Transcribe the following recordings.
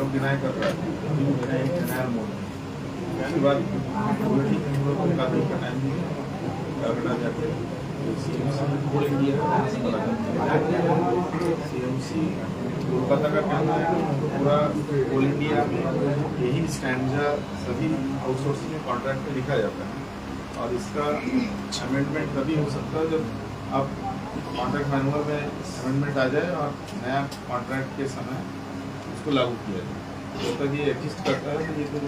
Deny कर रहा है उसके बाद काफी का टाइम जाके सीएमसी कोलकाता का कहना है कि पूरा ऑल इंडिया में यही स्टैंडर्ड सभी आउटसोर्सिंग में कॉन्ट्रैक्ट में लिखा जाता है और इसका अमेंडमेंट तभी हो सकता है जब अब कॉन्ट्रैक्ट मैनुअल में अमेंडमेंट आ जाए और नया कॉन्ट्रैक्ट के समय उसको लागू किया जाए। जब तक ये एग्जिस्ट करता है तो ये तो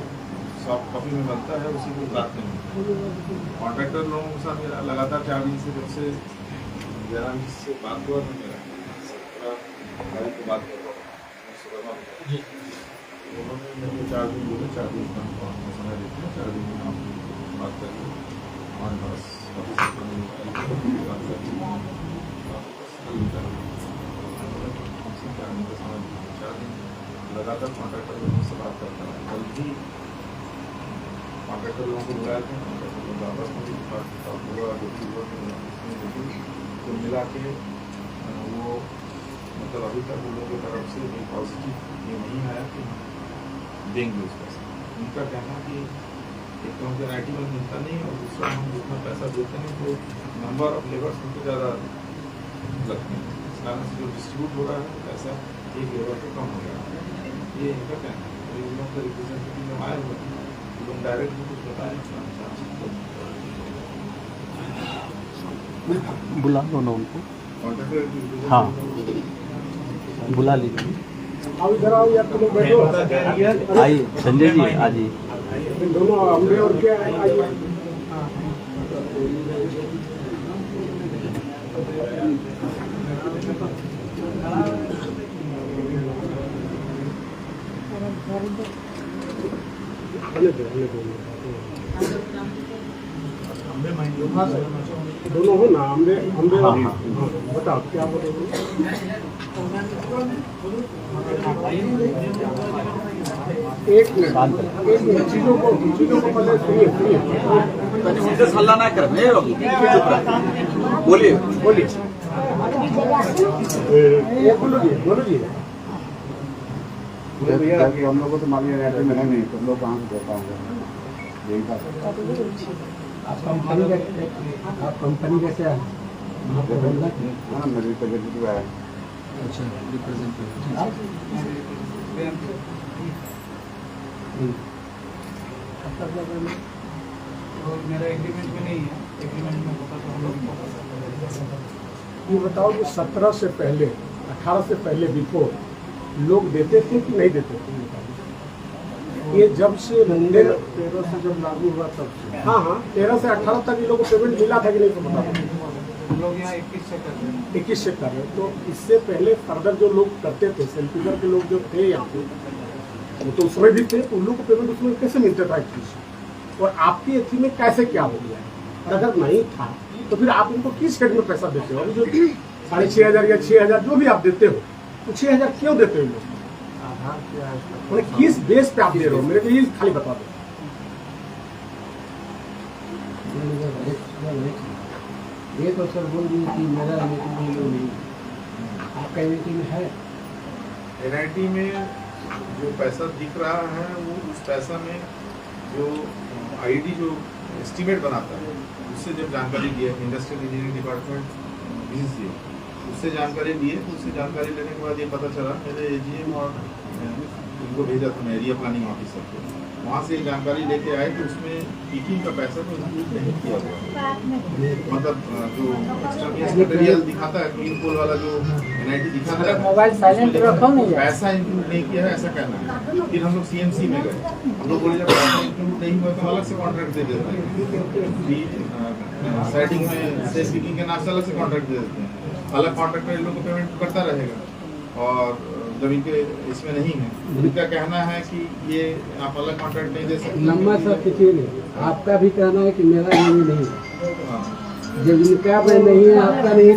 सॉफ्ट कॉपी में बनता है, उसी को बात नहीं। कॉन्ट्रैक्टर लोगों के साथ मेरा लगातार 4 दिन से जब से 11 से बात हुआ था, मेरा 17 तारीख को बात कर रहा हूँ उन्होंने मेरे 4 दिन बोले, 4 दिन का समय देते हैं, 4 दिन में हम बात करेंगे हमारे पास लगातार कॉन्ट्रैक्टर लोगों से बात करता है। कल भी कॉन्ट्रैक्टर लोगों को बुलाया था, कॉन्ट्रैक्टर लोग आपस में भी बात हुआ, तो मिला के वो मतलब अभी तक उन लोगों की तरफ से एक पॉजिटिव ये नहीं आया कि देंगे उस पैसा। उनका कहना कि एक तो उनके NIT में मिलता नहीं और दूसरा हम जितना पैसा देते हैं तो नंबर ऑफ लेबर्स उनको ज़्यादा लगते हैं, इस कारण से जो डिस्ट्रीब्यूट हो रहा है पैसा एक लेबर को कम हो रहा है। ये इनका कहना है। तो इन लोग का रिप्रेजेंटेटिव जब आए हुए तो तुम डायरेक्ट भी कुछ बताएं। बुला लो ना उनको, कॉन्ट्रैक्टर हाँ बुला लीजिए। अब इधर आओ यार, तुम लोग बैठो। आइए संजय जी, आइए। दोनों हमने और क्या आइए। दोनों हो ना, हमने बताओ क्या बोलोगे। एक मिनट चीजों को पहले सुनिए। हल्ला ना कर, बोलिए बोलो जी। भैया हम लोग को तो मालूम है में है नहीं, तुम लोग कहाँ से दे पाओगे? यही बात। आप कंपनी कैसे है? हाँ मेरे रिप्रेजेंटेटिव है। अच्छा, रिप्रेजेंटेटिव। मेरा एग्रीमेंट में नहीं है, एग्रीमेंट में होता तो हम लोग ये बताओ कि 17 से पहले 18 से पहले बिफोर लोग देते थे कि नहीं देते थे? ये जब से 13 से जब लागू हुआ तब से, हाँ 13 से 18 तक ये लोगों को पेमेंट मिला था कि नहीं तो बता। हम लोग यहाँ 21 से कर रहे हैं। 21 से कर रहे। तो इससे पहले फर्दर जो लोग करते थे, सेल्फिगर के लोग जो थे यहाँ पे, वो तो उसमें भी थे, उन लोग को पेमेंट उसमें कैसे मिलता था 21? और आपकी एथी में कैसे क्या हो गया? और अगर नहीं था तो फिर आप उनको किस हेड में पैसा देते हो? जो 6,500 या 6,000 जो भी आप देते हो, तो 6,000 क्यों देते हो? उन्हें किस बेस पे आप दे रहे हो? मेरे को ये खाली बता दो। ये तो सर बोल रही कि मेरा नहीं, आपका NIT में है। NIT में जो पैसा दिख रहा है वो उस पैसा में जो ID जो एस्टीमेट बनाता है उससे जब जानकारी लिए इंडस्ट्रियल इंजीनियरिंग डिपार्टमेंट BCCL उससे जानकारी लिए, तो उससे जानकारी लेने के बाद ये पता चला, मेरे AGM और उनको भेजा था मैं एरिया प्लानिंग ऑफिसर को, वहाँ से जानकारी लेके आए तो उसमें पीकिंग का पैसा तो इंक्लूड नहीं किया हुआ, मतलब जो मटेरियल दिखाता है क्लीन कोल वाला जो NIT दिखाता है मोबाइल साइलेंट रखो नहीं, पैसा इंक्लूड नहीं किया है ऐसा कहना है। फिर हम लोग CMC में गए, हम लोग बोले जब पैसा इंक्लूड नहीं हुआ तो अलग से कॉन्ट्रैक्ट दे देते हैं, साइडिंग में से पीकिंग के नाम से अलग से कॉन्ट्रैक्ट दे देते हैं, अलग कॉन्ट्रैक्टर इन लोग को पेमेंट करता रहेगा। और जब इनके इसमें नहीं है, इनका कहना है कि ये आप अलग कॉन्ट्रैक्ट नहीं दे सकते। लंबा सा किसी नहीं, आपका भी कहना है कि मेरा ये नहीं है, जब इनका में नहीं है आपका नहीं,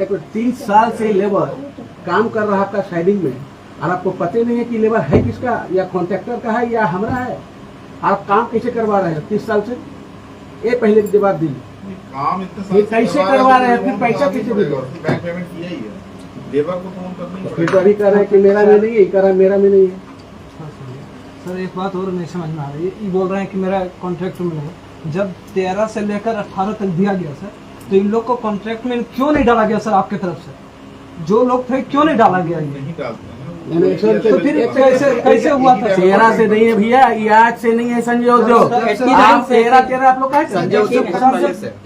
तो 30 साल से लेबर काम कर रहा था साइडिंग में, और आपको पता नहीं है कि लेबर है किसका, या कॉन्ट्रैक्टर का है या हमारा है। आप काम कैसे करवा रहे हैं 30 साल से? ये पहले की जवाब दीजिए। काम इतने ये साल से कैसे करवा करवा रहे हैं? तो फिर लोगों पैसा को कैसे पड़ेगा, देंगे? बैंक पेमेंट किया ही है, लेबर को तो करना ही फिर तो पड़ेगा। अभी कह रहे हैं कि मेरा में नहीं है, कह रहा है मेरा में नहीं है। सर एक बात और नहीं समझ में आ रही है, ये बोल रहे हैं कि मेरा कॉन्ट्रैक्ट में नहीं। जब 13 से लेकर 18 तक दिया गया सर, तो इन लोग को कॉन्ट्रैक्ट में क्यों नहीं डाला गया सर आपके तरफ से? जो लोग थे क्यों नहीं डाला गया ये? नहीं डालते हैं नहीं, सर, तो फिर कैसे हुआ था? 13 से नहीं है भैया, ये आज से नहीं है संजय उद्योग। आप 13 आप लोग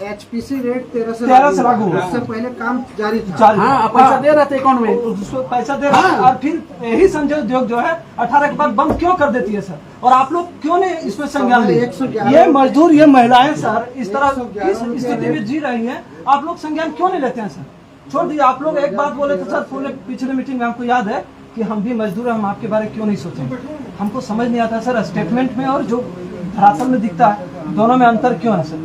एचपीसी रेट 13 से लागू हुआ। उससे पहले काम जारी था। हाँ, पैसा दे रहे थे अकाउंट में। उसको पैसा दे रहा है और फिर यही संजय उद्योग जो है 18 के बाद बंद क्यों कर देती है सर? और आप लोग क्यों नहीं इसमें संज्ञान लिए? 111 ये मजदूर, ये महिलाएं सर इस तरह इस स्थिति में जी रही हैं, आप लोग संज्ञान क्यों नहीं लेते हैं सर? छोड़ दीजिए। आप लोग एक बात बोले थे सर पूरे पिछले मीटिंग में, हमको याद है कि हम भी मजदूर हैं, हम आपके बारे में क्यों नहीं सोचेंगे? हमको समझ नहीं आता सर, स्टेटमेंट में और जो धरातल में दिखता है दोनों में अंतर क्यों है सर?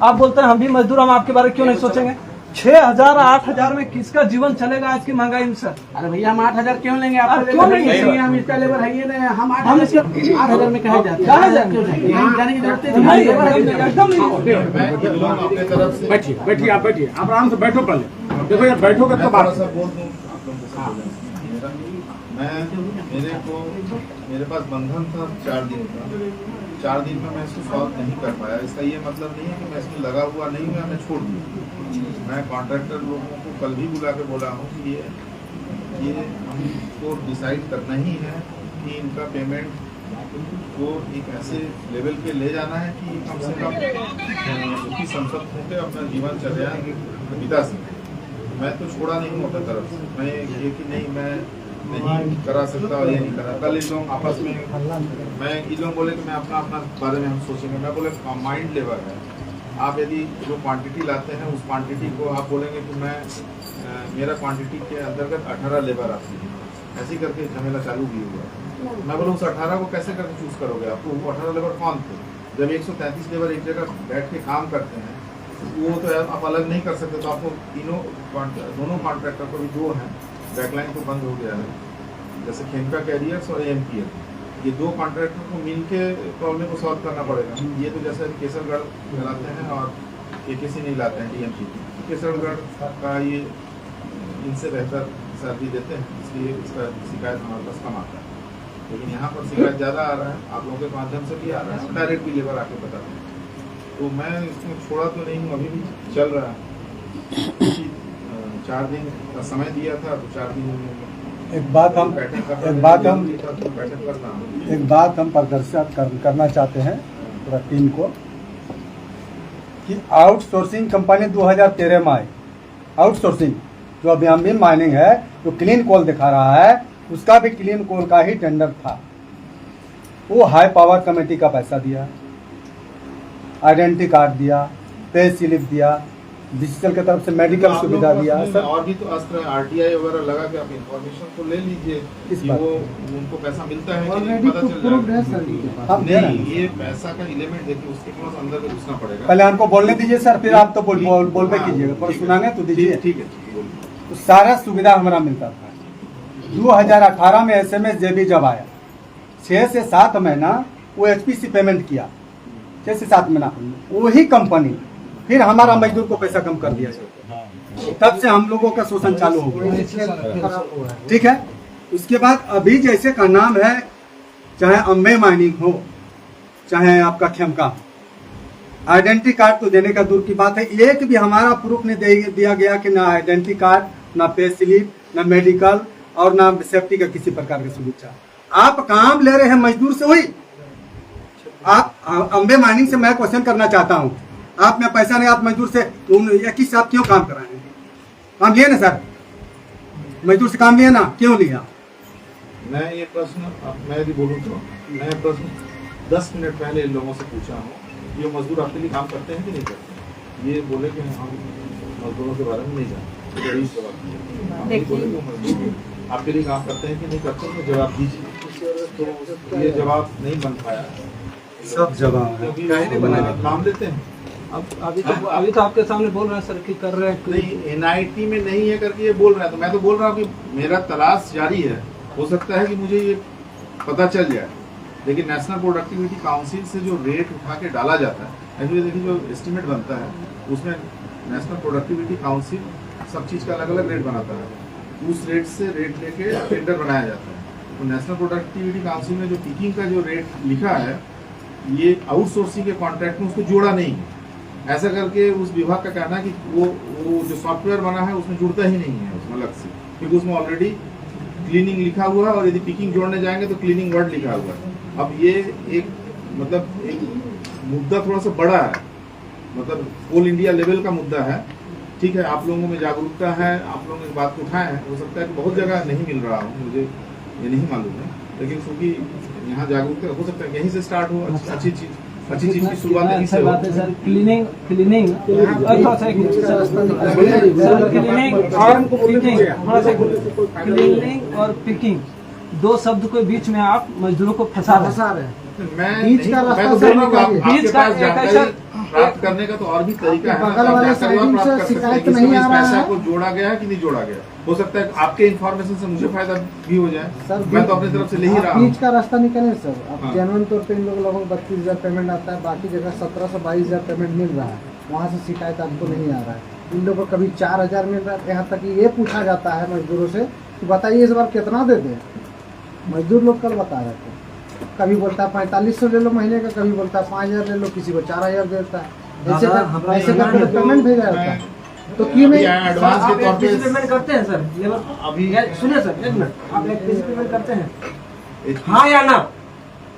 आप बोलते हैं हम भी मजदूर, हम आपके बारे में क्यों नहीं सोचेंगे? 6,000 8,000 में किसका जीवन चलेगा आज की महंगाई में सर? अरे भैया हम 8,000 क्यों लेंगे? आप आप क्यों नहीं लेंगे? लेंगे? हम इसका लेबर है ये नहीं, हम हम 8,000 में कहा जाते हैं। कहाँ जाएंगे? यहाँ जाने की जरूरत नहीं, नहीं। एकदम नहीं। मैं इन लोग अपने तरफ से बैठिए बैठिए, आप बैठिए, आप आराम से बैठो पहले। देखो यार, बैठोगे मैं तो थोड़ा बात। सा बोल दूं आप लोगों से मेरे पास बंधन था 4 दिन का। 4 दिन में मैं इसको सॉल्व नहीं कर पाया। इसका ये मतलब नहीं है कि मैं इसमें लगा हुआ नहीं हूँ, मैं छोड़ दूँ। मैं कॉन्ट्रैक्टर लोगों को कल भी बुला के बोला हूँ कि ये हमको डिसाइड करना ही है कि इनका पेमेंट को एक ऐसे लेवल पे ले जाना है कि कम से कम उसकी संसद होकर अपना जीवन चर्या बिता सके। मैं तो छोड़ा नहीं हूँ अपनी तरफ से। मैं ये कि नहीं मैं नहीं करा सकता और ये नहीं करा। कल इन लोग आपस में इन लोग बोले कि मैं अपना बारे में हम सोचेंगे। मैं बोले कॉम्बाइंड लेबर है, आप यदि जो क्वांटिटी लाते हैं उस क्वांटिटी को आप बोलेंगे कि मैं मेरा क्वांटिटी के अंतर्गत 18 लेबर आती है, ऐसी करके झमेला चालू भी हुआ। मैं बोला उस 18 को कैसे करके चूज करोगे? आपको वो 18 लेबर कौन थे? जब 133 लेबर एक जगह बैठ के काम करते हैं वो तो आप अलग नहीं कर सकते। तो आपको दोनों कॉन्ट्रैक्टर को भी 2 हैं, बैकलाइन तो बंद हो गया है, जैसे खेमका कैरियर्स और AMPL, ये 2 कॉन्ट्रैक्टर को मिल के प्रॉब्लम को सॉल्व करना पड़ेगा। ये तो जैसे केसरगढ़ लाते हैं और AKC नहीं लाते हैं DMC। केसरगढ़ का ये इनसे बेहतर सैलरी देते हैं, इसलिए इसका शिकायत हमारे पास कम आता है। लेकिन यहाँ पर शिकायत ज़्यादा आ रहा है, आप लोगों के माध्यम से भी आ रहा है, डायरेक्ट भी लेबर आके बताते हैं। तो मैं इसमें छोड़ा तो नहीं हूँ, अभी भी चल रहा है। 4 दिन का समय दिया था, तो 4 दिन एक बात हम प्रदर्शित करना चाहते हैं पूरा टीम को कि आउटसोर्सिंग कंपनी 2013 में आई। आउटसोर्सिंग जो अभी हम भी माइनिंग है, जो क्लीन कोल दिखा रहा है, उसका भी क्लीन कोल का ही टेंडर था। वो हाई पावर कमेटी का पैसा दिया, आइडेंटिटी कार्ड दिया, पे स्लिप दिया, डिजिटल की तरफ से मेडिकल सुविधा दिया। सर और भी तो अस्त्र RTI वगैरह लगा के आप इंफॉर्मेशन तो ले लीजिए कि वो उनको पैसा मिलता है कि नहीं, पता चल जाएगा। हम दे रहे हैं। नहीं, ये पैसा का एलिमेंट देखिए, उसके पास अंदर घुसना पड़ेगा। पहले हमको बोलने दीजिए सर, फिर आप तो बोल पे कीजिएगा, पर सुनाने तो दीजिए। ठीक है, बोलिए। तो सारा सुविधा हमारा मिलता था। 2018 में SMS JB जब आया, 6 से 7 महीना वो HPC पेमेंट किया, 6 से 7 महीना। वही कंपनी फिर हमारा मजदूर को पैसा कम कर दिया, तब से हम लोगों का शोषण चालू हो गया। ठीक है। उसके बाद अभी जैसे का नाम है, चाहे अम्बे माइनिंग हो, चाहे आपका खेमका, आइडेंटिटी कार्ड तो देने का दूर की बात है, एक भी हमारा प्रूफ नहीं दिया गया कि ना आइडेंटिटी कार्ड, ना पे स्लिप, ना मेडिकल और ना सेफ्टी का किसी प्रकार की सुविधा। आप काम ले रहे हैं मजदूर से, वही आप अम्बे माइनिंग से मैं क्वेश्चन करना चाहता हूँ, आप में पैसा नहीं, आप मजदूर से एक ही साथ क्यों काम कराएंगे? काम लिए ना सर, मजदूर से काम लिया ना, क्यों लिया? मैं ये प्रश्न मैं यदि बोलूँ तो मैं प्रश्न 10 मिनट पहले इन लोगों से पूछा हूँ, ये मजदूर आपके लिए काम करते हैं कि नहीं करते? ये बोले कि हम मजदूरों के बारे में नहीं जानते। आपके लिए काम करते हैं कि नहीं करते, तो जवाब दीजिए। तो ये जवाब नहीं बन पाया, सब जवाब क्योंकि नाम लेते हैं। अभी तो आपके सामने बोल रहे हैं सर कि कर रहे हैं। नहीं, NIT में नहीं है करके ये बोल रहा है, तो मैं तो बोल रहा हूँ कि मेरा तलाश जारी है। हो सकता है कि मुझे ये पता चल जाए लेकिन नेशनल प्रोडक्टिविटी काउंसिल से जो रेट उठा के डाला जाता है, एक्चुअली देखिए जो एस्टिमेट बनता है उसमें नेशनल प्रोडक्टिविटी काउंसिल सब चीज़ का अलग अलग रेट बनाता है, उस रेट से रेट लेके टेंडर बनाया जाता है। तो नेशनल प्रोडक्टिविटी काउंसिल में जो पिकिंग का जो रेट लिखा है ये आउटसोर्सिंग के कॉन्ट्रैक्ट में उसको जोड़ा नहीं है, ऐसा करके उस विभाग का कहना है कि वो जो सॉफ्टवेयर बना है उसमें जुड़ता ही नहीं है उसमें अलग से, क्योंकि उसमें ऑलरेडी क्लीनिंग लिखा हुआ है और यदि पिकिंग जोड़ने जाएंगे तो क्लीनिंग वर्ड लिखा हुआ है। अब ये एक मतलब एक मुद्दा थोड़ा सा बड़ा है, मतलब ऑल इंडिया लेवल का मुद्दा है। ठीक है, आप लोगों में जागरूकता है, आप लोग इस बात को उठाए हैं, हो सकता है कि बहुत जगह नहीं मिल रहा हो, मुझे ये नहीं मालूम है, लेकिन क्योंकि यहाँ जागरूकता हो सकता है यहीं से स्टार्ट हो, अच्छी चीज की शुरुआत यहीं से हो। बात है सर। क्लीनिंग क्लीनिंग और पिकिंग दो शब्द के बीच में आप मजदूरों को फंसा रहे हैं। बीच का रास्ता मैं तो बोल रहा हूँ बीच आपके का पास एक जानकारी ऐसा- प्राप्त करने का तो और भी तरीका है, बगल वाले साइडिंग से शिकायत नहीं आ रहा पैसा है। को जोड़ा गया है कि नहीं जोड़ा गया, हो सकता है आपके इन्फॉर्मेशन से मुझे फायदा भी हो जाए, सर मैं तो अपनी तरफ से ले ही रहा हूँ। बीच का रास्ता निकले सर, अब हाँ। जेन्युइन तौर पे इन लोग लगभग 32,000 पेमेंट आता है, बाकी जगह 17 से 22,000 पेमेंट मिल रहा है, वहाँ से शिकायत आपको नहीं आ रहा है। इन लोगों को कभी 4,000 मिल रहा है, यहाँ तक कि ये पूछा जाता है मजदूरों से कि बताइए इस बार कितना दे दें। मजदूर लोग कल बता रहे थे, कभी बोलता है 4500 ले लो महीने का, कभी बोलता है 5,000 ले लो, किसी को 4,000 देता है, ऐसे करके पेमेंट भेजा जाता है। तो क्यों नहीं एडवांस के तौर पे पेमेंट करते हैं सर लेबर? अभी सुनिए सर, एक मिनट, आप एक पेमेंट करते हैं, हाँ या ना?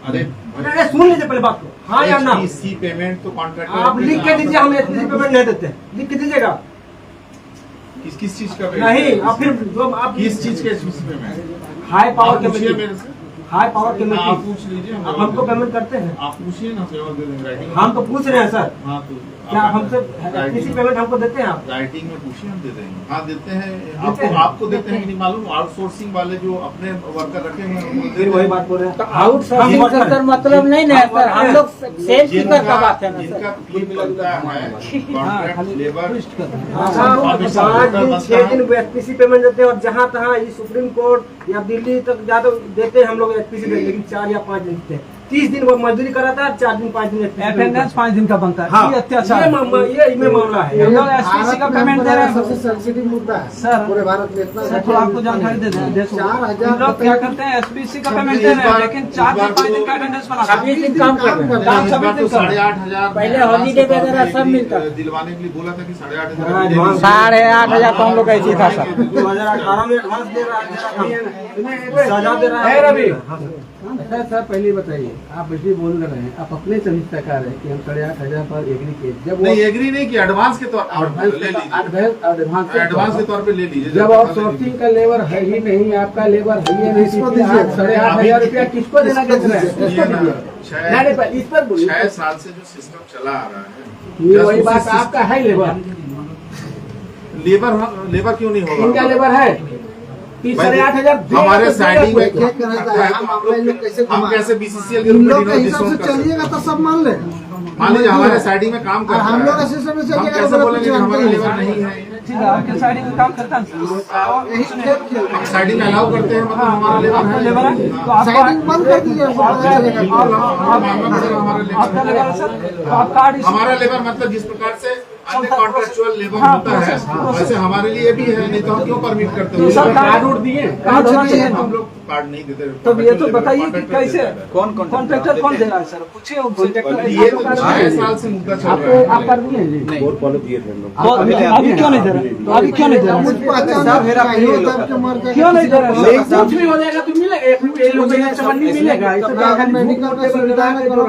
अरे अरे सुन लीजिए पहले बात को, हाँ या ना? HPC पेमेंट तो कॉन्ट्रैक्टर आप लिख के दीजिए, हम HPC पेमेंट नहीं देते, लिख के दीजिएगा। किस चीज का नहीं, आप फिर जो आप किस चीज के HPC पेमेंट हाई पावर आप पूछिए कमेटी, मेरे से, हाई पावर आप कमेटी पूछ लीजिए, हम आप हमको पेमेंट करते हैं? आप पूछिए ना, जवाब दे देंगे राइटिंग। हम तो पूछ रहे हैं सर, हाँ तो क्या आप हमसे किसी पेमेंट हमको देते हैं आप? राइटिंग में पूछिए, हम दे देंगे। हाँ देते हैं, देते हैं। आपको देते हैं कि नहीं मालूम, आउटसोर्सिंग वाले जो अपने वर्कर रखे हुए हैं उनको देते फिर हैं। वही बात बोल रहे हैं, आउटसोर्सिंग का सर मतलब नहीं ना सर, हम लोग सेल्स कीपर का बात है ना जिनका सर। फी मिलता है कॉन्ट्रैक्ट लेबर, हाँ, 6 दिन एचपीसी पेमेंट देते हैं और जहाँ तहाँ ये सुप्रीम कोर्ट या दिल्ली तक ज्यादा देते हैं हम लोग एचपीसी, लेकिन 4 या 5 दिन देते हैं। 30 दिन वो मजदूरी कराता है, 4 दिन 5 दिन अटेंडेंस 5 दिन का बनता है। हाँ, ये अत्याचार है। ये इनमें मामला है। हम लोग एसपीसी का पेमेंट दे रहे हैं सबसे सेंसिटिव मुद्दा है सर। पूरे भारत में। इतना सर थोड़ा आपको जानकारी दे दें, देखो 4,000 हम लोग क्या करते हैं, एसपीसी का पेमेंट दे रहे हैं, लेकिन 4 से 5 दिन का अटेंडेंस बनाते हैं। 26 दिन काम कर रहे हैं। काम इस बार 26 दिन तो का। 8,500 पहले हॉलीडे वगैरह सब मिलता था। दिलवाने के लिए बोला था कि 8,500 हाँ, एडवांस 8,500 तो हम लोग ऐसे ही था सर। 2018 में एडवांस दे रहा है, सजा दे रहा है रवि। सर पहले बताइए, आप ऐसे बोल रहे हैं, आप अपने समीक्षाकार है कि हम 8,500 पर एग्री किए, जब नहीं एग्री नहीं किया, एडवांस के तौर पर ले लीजिए, एडवांस के तौर पे ले लीजिए। जब आउटसोर्सिंग का लेबर है ही नहीं, आपका लेबर है ही नहीं, इसको दीजिए। 8,500 रुपया किसको देना चाहते हैं? किसको दीजिए? इस पर बोलिए। 6 साल से जो सिस्टम चला आ रहा है, ये वही बात आपका है, लेबर लेबर क्यों नहीं होगा? इनका लेबर है 8,500 हमारे साइडिंग में क्या करना चाहिए? हम अपने लोग कैसे हम घुमाएं? कैसे BCCL के इन रूप लोग में के हिसाब से डिस्काउंट कर सकते चलिएगा हैं? तो सब मान ले। मान लीजिए हमारे साइडिंग में काम और करता हम है, लोग ऐसे समय हम चलिएगा कैसे तो बोलेंगे कि हमारा लेबर नहीं है? ठीक है, आपके साइड में काम करता है सर। यही खेल खेल हम साइडिंग में अलाउ करते हैं, मतलब हमारा लेबर आपका लेबर है है। तो आपका साइडिंग बंद कर दीजिए, वो पता चलेगा। आपका लेबर है सर, तो आप कार्ड हमारा लेबर मतलब जिस प्रकार से अन्य कॉन्ट्रेक्चुअल लेबर हाँ, होता है, वैसे हमारे लिए भी है, नहीं तो हम क्यों परमिट करते हैं? सर, कार्ड उड़ दिए, कार्ड होना चाहिए। हम लोग कार्ड नहीं देते। तो ये तो बताइए कि कॉन्ट्रैक्टर कैसे देता है। कॉन्ट्रैक्टर कौन दे रहा है सर, पूछिए उनसे। ये तो 6 साल से मुद्दा चल रहा है। आप कर दिए जी। तो अभी क्यों नहीं दे रहे, अभी क्यों नहीं दे रहे? मुझको अचानक चाहिए, दब के मर जाएगा। क्यों नहीं दे रहे? कुछ भी हो जाएगा तो मिलेगा, ये लोग को समझ नहीं मिलेगा। इस तो खाली मेडिकल का सुविधा में करो,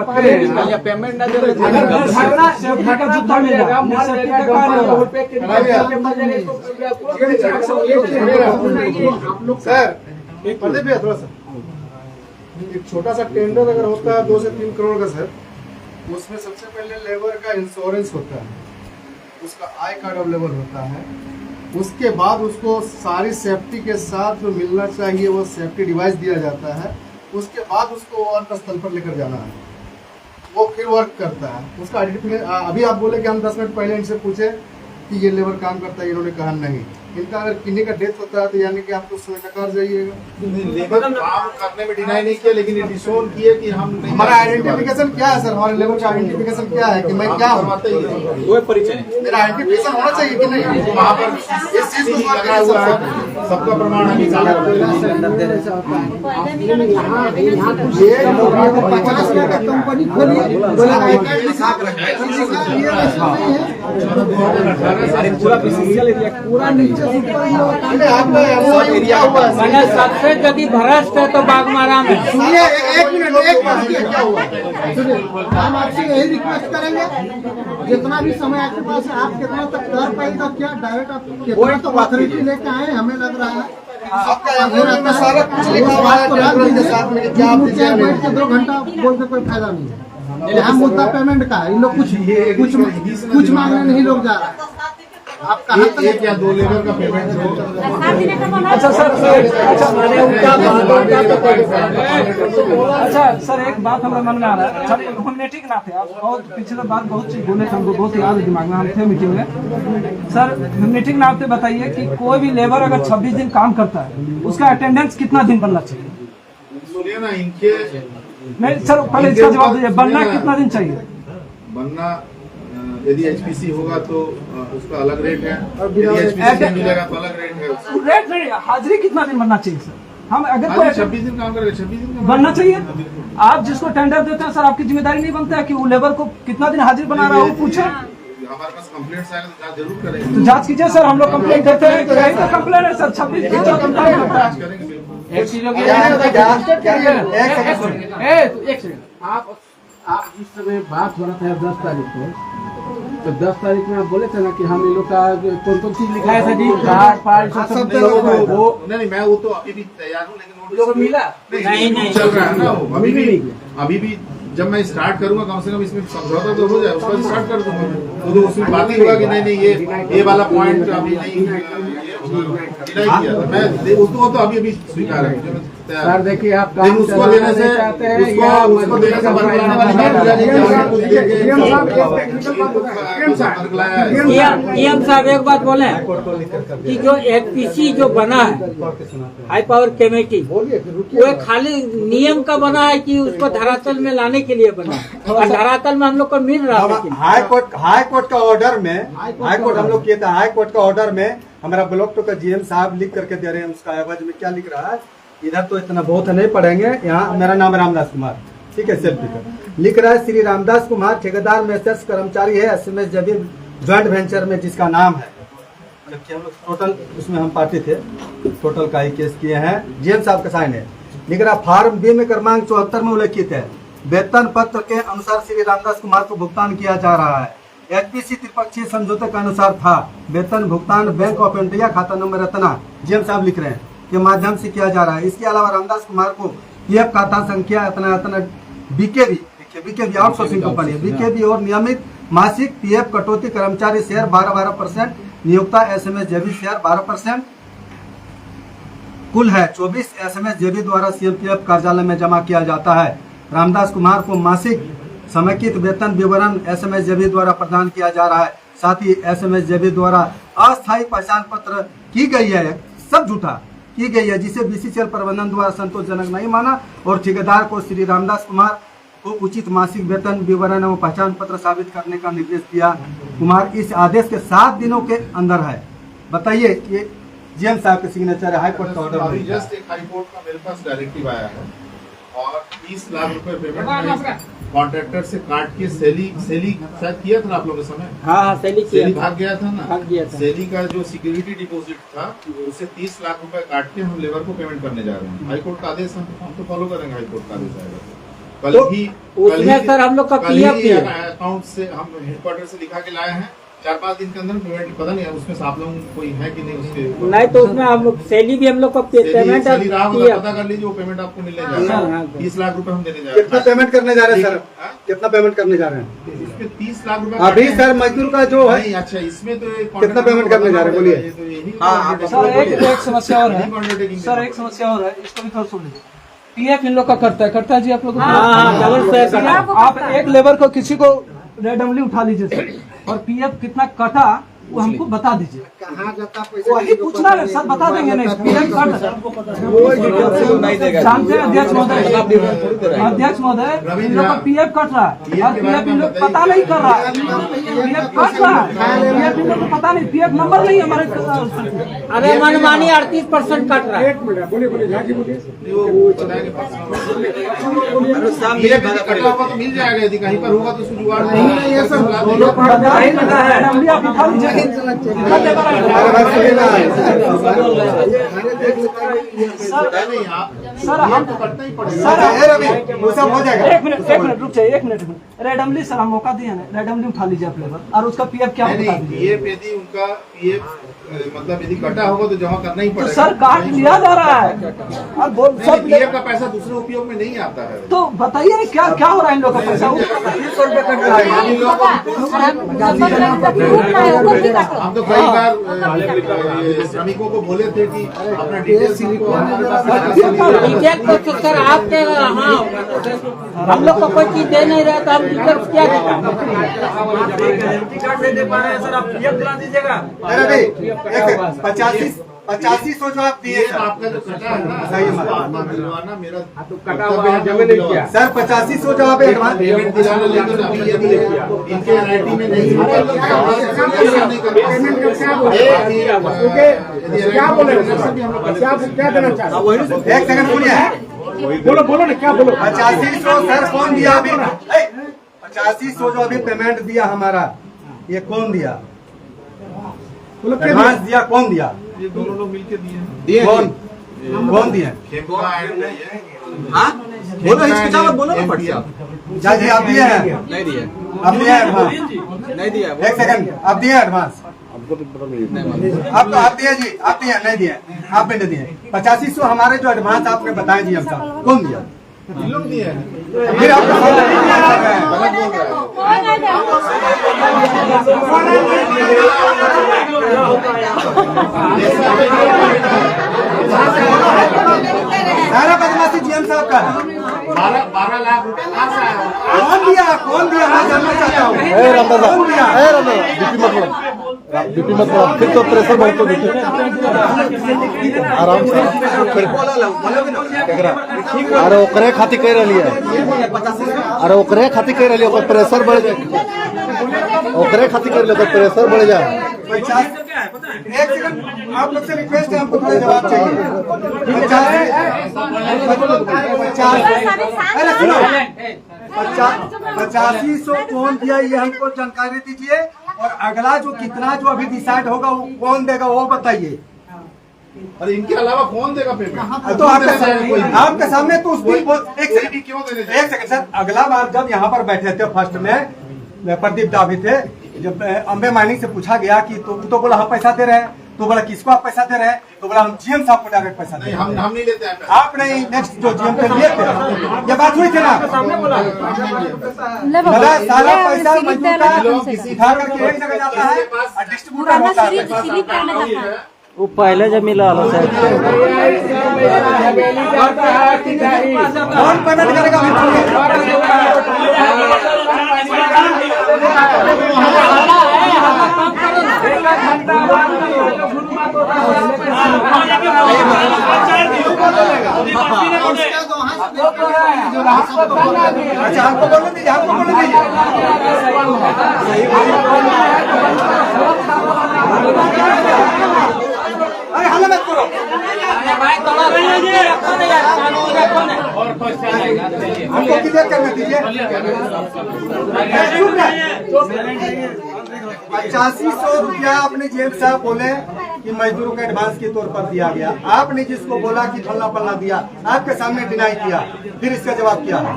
पेमेंट ना दे अगर घर भागना सेफ्टी का जूता मिल रहा है, सेफ्टी का कार्ड हो रहा है। सर एक पर्दे पे थोड़ा सा, एक छोटा सा टेंडर अगर होता है 2 से 3 करोड़ का सर, उसमें सबसे पहले लेबर का इंश्योरेंस होता है, उसका आय कार्ड अवेलेबल होता है, उसके बाद उसको सारी सेफ्टी के साथ जो मिलना चाहिए वो सेफ्टी डिवाइस दिया जाता है, उसके बाद उसको वर्क स्थल पर लेकर जाना है, वो फिर वर्क करता है। उसका आइडेंटिफिकेशन, अभी आप बोले कि हम 10 मिनट पहले इनसे पूछे कि ये लेबर काम करता है, इन्होंने कहा नहीं। इनका अगर किन्हीं का डेथ होता है तो यानी कि आपको उसमें नकार जाइएगा। लेबर काम करने में डिनाई नहीं किया, लेकिन ये डिसोन किए कि हम नहीं। हमारा आइडेंटिफिकेशन क्या है सर? हमारे लेबर का आइडेंटिफिकेशन क्या है कि मैं क्या हूँ? मेरा आइडेंटिफिकेशन होना चाहिए कि नहीं? वहाँ पर इस चीज को सॉल्व लगा हुआ है, सबका प्रमाण है निकाला हुआ है। ये 50 लाख का कंपनी खोलिए, बोला आई कार्ड लिखा ये पूरा नीचे से ऊपर ही होगा। आपका एरिया हुआ है मैंने सबसे यदि भ्रष्ट है तो बागमारा में। सुनिए, एक मिनट क्या हुआ? सुनिए, हम आपसे यही रिक्वेस्ट करेंगे, जितना भी समय आपके पास है, आप कितना तक कर पाएगा क्या? डायरेक्ट आप कितना तो अथॉरिटी लेके आए, हमें लग रहा है आपका सारा कुछ लिखा हुआ है के साथ में कि क्या आप बैठ के 2 घंटा बोल के कोई फायदा नहीं है। यहाँ मुद्दा पेमेंट का है, इन लोग कुछ मांगने नहीं लोग जा रहा है। आप कहाँ तक एक या 2 लेबर का पेमेंट हो। अच्छा सर, अच्छा सर, एक बात हमारे मन में आ रहा है। सर, ह्यूमैनिटी के नाते आप बहुत पिछले बार बहुत चीज बोले थे, हमको बहुत याद है दिमाग में, हम थे मीटिंग में। सर, ह्यूमैनिटी के नाते बताइए कि कोई भी लेबर अगर 26 दिन काम करता है, उसका अटेंडेंस कितना दिन बनना चाहिए? सुनिए ना, इनके नहीं सर, पहले इसका जवाब दीजिए, बनना कितना दिन चाहिए? बनना यदि एचपीसी होगा तो उसका अलग रेट है, यदि एचपीसी मिलेगा तो अलग रेट है। रेट नहीं, हाजिरी कितना दिन बनना चाहिए सर? हम अगर कोई 26 दिन काम करेगा, 26 दिन बनना चाहिए। आप जिसको टेंडर देते हैं सर, आपकी जिम्मेदारी नहीं बनता है कि वो लेबर को कितना दिन हाजिर बना रहा है वो पूछे? हमारे पास कंप्लेंट्स आएगा तो जांच जरूर करेंगे। तो जांच कीजिए सर, हम लोग कंप्लेंट करते हैं, यही तो कंप्लेंट है सर। 26 दिन का कंप्लेंट करता है। करेंगे बिल्कुल। एक चीजों की आप जिस समय बात हो रहा था 10 तारीख को, तो 10 तारीख में आप बोले थे ना कि हम इन लोग का कौन चीज लिखा है जी, कार्ड पार्ट सब वो नहीं, मैं वो तो अभी भी तैयार हूँ, लेकिन लोग मिला नहीं चल रहा है ना वो। अभी भी जब मैं स्टार्ट करूंगा, कम से कम इसमें समझौता तो हो जाए, उसके बाद स्टार्ट कर दूंगा। तो उसमें बात ही होगा कि नहीं ये वाला पॉइंट अभी नहीं किया। मैं उसको तो अभी स्वीकार है। सर देखिए, आप लेकिन उसको देने से उसको देने से बरकराने वाली बात हो जाएगी। PM साहब एक बात बोले कि जो एचपीसी जो बना है हाई पावर कमेटी, वो खाली नियम का बना है कि उसको धरातल में लाने के लिए बना है, और धरातल में हम लोग को मिल रहा है। हाई कोर्ट का ऑर्डर में, हाई कोर्ट हम लोग किए थे, हाई कोर्ट का ऑर्डर में हमारा ब्लॉक टू का GM साहब लिख करके दे रहे हैं। उसका एवज में क्या लिख रहा है, इधर तो इतना बहुत नहीं पढ़ेंगे। यहाँ मेरा नाम रामदास कुमार, ठीक है, सेल्फी का लिख रहा है, श्री रामदास कुमार ठेकेदार मैसेज कर्मचारी है SMS जबी ज्वाइंट वेंचर में, जिसका नाम है, मतलब कि हम लोग टोटल उसमें हम पार्टी थे, टोटल का ही केस किए हैं। GM साहब का साइन है, लिख रहा फॉर्म B में क्रमांक 74 में उल्लेखित है, वेतन पत्र के अनुसार श्री रामदास कुमार को भुगतान किया जा रहा है। HPC त्रिपक्षीय समझौते के अनुसार था। वेतन भुगतान बैंक ऑफ इंडिया खाता नंबर रत्ना, GM साहब लिख रहे हैं, के माध्यम से किया जा रहा है। इसके अलावा रामदास कुमार को PF खाता संख्या इतना BKB आउटसोर्सिंग कंपनी है, BKB और नियमित मासिक PF कटौती कर्मचारी शेयर 12% नियोक्ता SMS जेबी शेयर 12%, कुल है 24 SMS जेबी द्वारा CMPF कार्यालय में जमा किया जाता है। रामदास कुमार को मासिक समेकित वेतन विवरण SMS जेबी द्वारा प्रदान किया जा रहा है। साथ ही SMS जेबी द्वारा अस्थायी पहचान पत्र की गई है, सब झूठा की गई है, जिसे BCCL प्रबंधन द्वारा संतोषजनक नहीं माना और ठेकेदार को श्री रामदास कुमार को उचित मासिक वेतन विवरण एवं पहचान पत्र साबित करने का निर्देश दिया। कुमार इस आदेश के 7 दिनों के अंदर है। बताइए, ये GM साहब के सिग्नेचर है, हाई कोर्ट का ऑर्डर। अभी जस्ट एक हाई कोर्ट का मेरे पास डायरेक्टिव आया है और 30 लाख रुपए पेमेंट कॉन्ट्रैक्टर से काट के सेली शायद किया था ना आप लोगों के समय। हाँ, सेली भाग गया था ना, भाग गया था। सेली का जो सिक्योरिटी डिपॉजिट था उसे 30 लाख रुपए काट के हम लेबर को पेमेंट करने जा रहे हैं। हाई कोर्ट का आदेश हम तो फॉलो करेंगे। हाई कोर्ट का आदेश आएगा कल ही सर हम लोग का अकाउंट से हम हेडक्वार्टर से लिखा के लाए हैं। 4-5 दिन के अंदर पेमेंट, पता नहीं उसमें आप लोग कोई है कि नहीं उसके नहीं, तो उसमें हम सैली भी हम लोग का पेमेंट पता कर लीजिए, वो पेमेंट आपको मिलने जा रहा है। 30 लाख रुपए हम देने जा रहे हैं। कितना पेमेंट करने जा रहे हैं सर? कितना पेमेंट करने जा रहे हैं? इसमें 30 लाख रुपए अभी सर मजदूर का जो है। अच्छा, इसमें तो कितना पेमेंट करने जा रहे हैं, बोलिए। सर एक समस्या और है सर, एक समस्या और है, इसको भी थोड़ा सुन लीजिए। PF इन लोग का करता है जी आप लोग। आप एक लेबर को किसी को रेंडमली उठा लीजिए सर, और PF कितना कटा वो हमको बता दीजिए। कहाँ जाता पैसा? वही पूछना है सर, बता देंगे नहीं। पीएफ कट जानते हैं अध्यक्ष महोदय, अध्यक्ष महोदय इन लोग का पीएफ कट रहा है और पीएफ इन लोग पता नहीं कर रहा है। पीएफ कट रहा है, पीएफ इन लोग को पता नहीं, पीएफ नंबर नहीं हमारे। अरे मनमानी 38% कट रहा है। एक मिनट बोलिए बोलिए झाजी बोलिए। ये कटा हुआ तो मिल जाएगा, यदि कहीं पर होगा तो उसको जुगाड़ नहीं है सर। दोनों आप उठा लीजिए। सर हम तो करना ही पड़ेगा। हो जाएगा। एक मिनट रुक जाइए, एक मिनट। रेडमली सर हम मौका दिया ना, रेडमली उठा लीजिए आप लेबर और उसका पीएफ क्या बता दीजिए। पीएफ यदि उनका पीएफ मतलब यदि कटा होगा तो जमा करना ही तो पड़ेगा। सर काट लिया जा रहा है और बोल सब पीएफ का पैसा दूसरे उपयोग में नहीं आता है। तो बताइए क्या क्या हो रहा है इन लोगों का पैसा? हम तो कई बार श्रमिकों को बोले थे कि अपना डिटेल्स टिकट को तो सर आपके हाँ हम लोग को कोई चीज दे नहीं रहा तो हम टिकट क्या दीजिएगा? 8500 जो आप दिए आपका जो कटा है ना सही है दिलवाना मेरा कटा हुआ है, जमा नहीं किया। सर 8500 जो आप एडवांस पेमेंट दिलाना, लेकिन अभी यदि इनके एनआईटी में नहीं होगा तो क्या बोले क्या देना चाहते? एक सेकंड बोलिए। बोलो बोलो ना, क्या बोलो? 8500 सर कौन दिया अभी? 8500 जो अभी पेमेंट दिया हमारा, ये कौन दिया? एडवांस दिया कौन दिया? ये दोनों लोग मिलके दिए। कौन दिए? हाँ बोलो, हिचकिचामत बोलो ना फट से। जी आप दिए हैं? नहीं दिया, आप दिए हैं एडवांस? नहीं दिया। एक सेकंड, आप दिए एडवांस? आप दिए जी, आप दिए नहीं दिए? आप भी नहीं दिए। 8500 हमारे जो एडवांस आपने बताए जी हम साहब, कौन दिया? लोग दिए हैं। फिर आपको सारा बदमाशी जीएम साहब का है। 12 लाख रुपए कहाँ से आया? कौन दिया मैं जानना चाहता हूँ। कौन दिया? बीपी मत फिर तो प्रेशर बहुत तो आराम से अरे ओकरे खातिर कह रही है, अरे ओकरे खातिर कह रही है, प्रेशर बढ़ जाए, ओकरे खातिर कह रही है, प्रेशर बढ़ जाए। एक सेकंड, आप लोग से रिक्वेस्ट है, हमको थोड़ा जवाब चाहिए। 8500 कौन दिया ये हमको जानकारी दीजिए, और अगला जो कितना जो अभी डिसाइड होगा वो कौन देगा वो बताइए। अरे इनके अलावा कौन देगा पेमेंट? तो आपके सामने तो उस दिन एक सेकंड क्यों देने? एक सेकंड सर, अगला बार जब यहाँ पर बैठे थे फर्स्ट में प्रदीप दावी थे, जब अम्बे माइनिंग से पूछा गया कि तो बोला हम पैसा दे रहे हैं, तो बोला किसको आप पैसा दे रहे हैं, तो बोला हम जीएम साहब को डायरेक्ट पैसा दे रहे हैं। हम नहीं लेते हैं। आप नहीं, नेक्स्ट जो जीएम पे लिए थे, ये बात हुई थी ना? बोला सारा पैसा मजदूर का उठा करके एक जगह जाता है और डिस्ट्रीब्यूटर होता है। वो पहले जब मिला कौन पेमेंट करेगा? अच्छा हमको बोलने दीजिए, हमको बोलने दीजिए। अरे हल्ला मत करो। हमको क्लियर करने दीजिए। 8500 रुपया आपने जेब साहब बोले कि मजदूरों को एडवांस के तौर पर दिया गया, आपने जिसको बोला कि फलना फलना दिया, आपके सामने डिनाई किया, फिर इसका जवाब क्या है?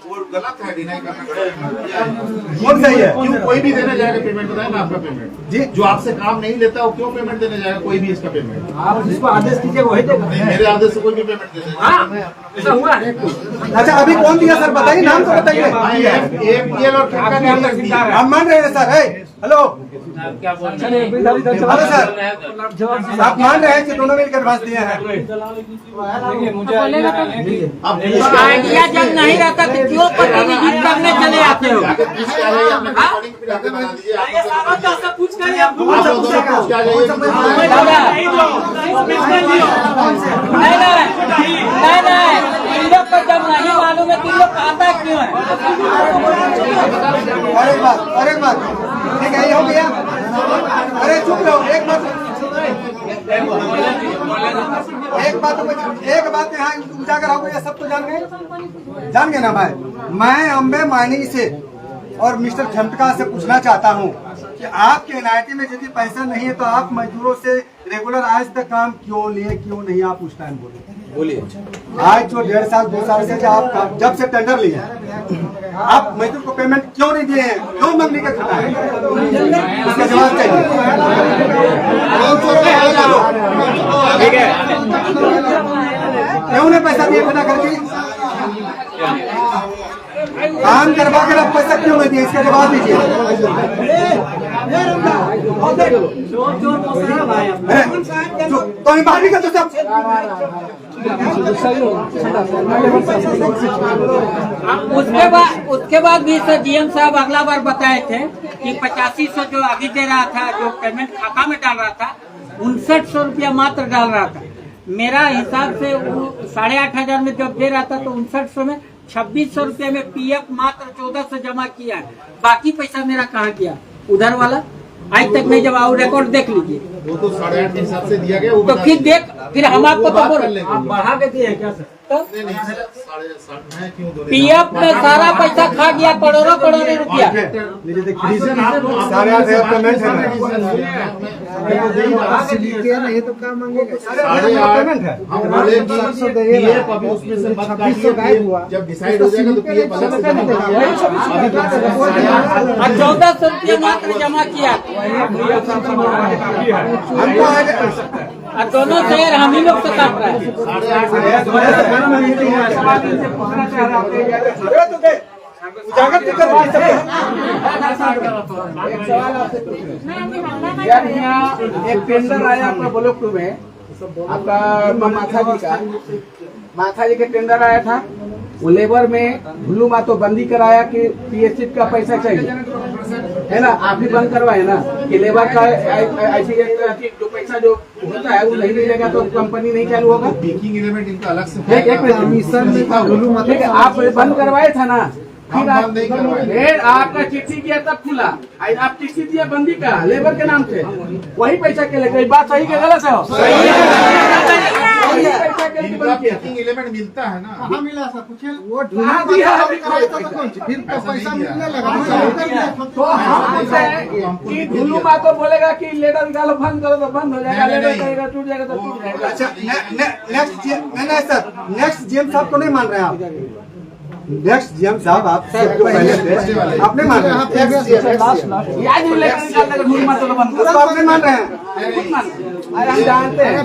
वो गलत है, डिनाई करना गलत है। कौन सही है? क्यों कोई भी देने जाएगा पेमेंट? बताए ना आपका पेमेंट जी, जो आपसे काम नहीं लेता वो क्यों पेमेंट देने जाएगा? कोई भी इसका पेमेंट आप जिसको आदेश कीजिए वही देगा। नहीं, मेरे आदेश से कोई भी पेमेंट दे देगा। ऐसा हुआ है? अच्छा अभी कौन दिया सर बताइए, नाम तो बताइए। APL और ठेका नहीं लग दिया। आप मान रहे हैं सर? हेलो हेलो सर, आप मान रहे हैं कि दोनों मिलकर एडवांस दिए हैं? आइडिया जब नहीं रहता तो क्यों प्रतिनिधित्व करने चले आते हो। नहीं, इन लोग को जब नहीं मालूम है तो इन लोग आता क्यों है? अरे बात ठीक है, ये हो गया। अरे चुप रहो, एक बात यहाँ उजागर हो गया, सब तो जान गए ना भाई। मैं अम्बे माइनिंग से और मिस्टर खेमटका से पूछना चाहता हूँ कि आपके एनआईटी में यदि पैसा नहीं है तो आप मजदूरों से रेगुलर आज तक काम क्यों लिए, क्यों नहीं, आप उस टाइम बोलिए। आज जो 1.5 साल 2 साल से जब से टेंडर लिए आप मजदूर को पेमेंट क्यों नहीं दिए हैं, क्यों मंगनी का खड़ा है, उसका जवाब चाहिए। ठीक है, क्यों नहीं पैसा दिए बिना करके? काम करवा कर आप पैसा क्यों नहीं दिए, इसका जवाब दीजिए। तो बाहर निकल तो सब। उसके बाद भी सर डीएम साहब अगला बार बताए थे कि 8500 जो अभी दे रहा था, जो पेमेंट खाता में डाल रहा था, 5900 रुपया मात्र डाल रहा था। मेरा हिसाब से वो 8500 में जब दे रहा था तो 5900 में 2600 रुपये में पीएफ मात्र 1400 जमा किया है। बाकी पैसा मेरा कहाँ गया? उधर वाला आज तक नहीं जमा। और रिकॉर्ड देख लीजिए, वो तो 8.5 के हिसाब से दिया गया। तो फिर हम आपको तो बोल बढ़ा के दिए क्या सर? पीएफ में सारा पैसा खा गया, करोड़ों रुपया। नहीं तो क्या मांगेगा? जब डिसाइड हो जाएगा तो पीएफ 1400 रुपया मात्र जमा किया। और दोनों शेयर हम ही लोग से काट रहे हैं। यार यहाँ एक टेंडर आया आपका ब्लॉक 2 में, आपका माथा जी का टेंडर आया था। वो लेबर में भुल्लू मातो बंदी कराया कि पीएससी का पैसा चाहिए, है ना? आप भी बंद करवाए ना कि लेबर का ऐसी जो पैसा जो होता है वो नहीं मिलेगा तो कंपनी नहीं चालू होगा। बेकिंग एलिमेंट इनका अलग से ठीक है, आप बंद करवाए था ना, फिर आपका चिट्ठी किया तब खुला। आप चिट्ठी दिया बंदी का लेबर के नाम से, वही पैसा के लेकर। बात सही के गलत है? बेकिंग एलिमेंट मिलता है ना। कहाँ मिला सर? पूछिए। वो पैसा मिलने लगा तो हमसे कि धुलू मातो बोलेगा कि लेटर निकालो, बंद करो तो बंद हो जाएगा, लेटर करेगा टूट जाएगा तो टूट जाएगा। अच्छा, नेक्स्ट जीएम साहब को नहीं मान रहे हैं आप? नेक्स्ट जीएम साहब आप पहले थे, आप नहीं मान रहे हैं? आप नहीं मान रहे हैं? हम जानते हैं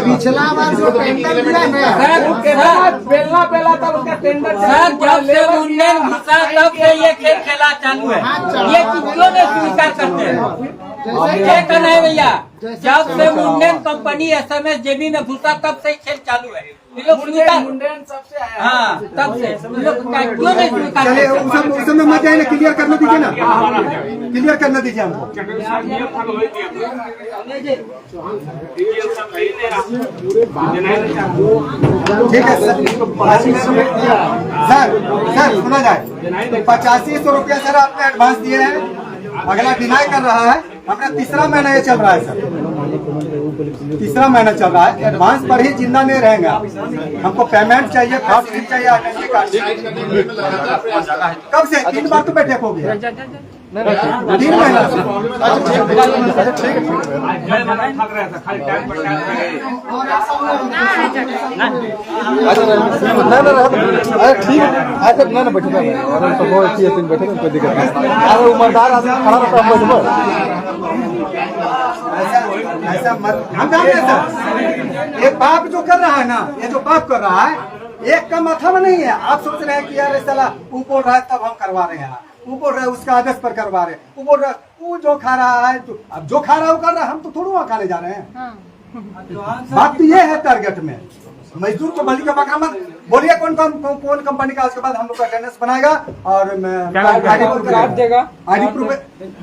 पिछला बार जो टेंडर दिया बेलना पहला तब उसका टेंडर सर जब से मुंडेन घुसा तब से ये खेल खेला चालू है। ये क्यों नहीं स्वीकार करते हैं? ये कहना है भैया, जब से मुंडेन कंपनी एसएमएस जेबी में घुसा तब से खेल चालू है। ये लोग स्वीकार, सबसे आया। हाँ तब से ये लोग क्यों नहीं स्वीकार चलिए करते? उस समय मत जाए ना, क्लियर करने दीजिए ना, क्लियर करने दीजिए हमको। ठीक है सर, सर सुना जाए, 8500 रुपया सर आपने एडवांस दिए हैं, अगला डिनाई कर रहा है। अपना तीसरा महीना ये चल रहा है सर, तीसरा महीना चल रहा है, एडवांस पर ही जिंदा नहीं रहेगा। हमको पेमेंट चाहिए, फास्ट चाहिए, आइडेंटिटी कार्ड। कब से 3 बार तो बैठक हो गया, 3 महीना से। ठीक है, ऐसे ना बैठेगा, बैठेगा कोई दिक्कत नहीं। अरे उम्रदार आदमी खड़ा रहता है, ऐसा मत, हम जानते हैं सर, ये पाप जो कर रहा है ना, ये जो पाप कर रहा है, एक का माथा में नहीं है। आप सोच रहे हैं कि यार साला ऊपर रहा है तब हम करवा रहे हैं, ऊपर रहा है उसका आदेश पर करवा रहे हैं, ऊपर रहा वो जो खा रहा है, अब जो खा रहा है वो कर रहा है, हम तो थोड़ा वहाँ खाने जा रहे हैं। बात तो ये है टारगेट में। मजदूर को बलि का बकरा मत बोलिए। कौन कंपनी का उसके बाद हम लोग का अटेंडेंस बनाएगा और आईडी प्रूफ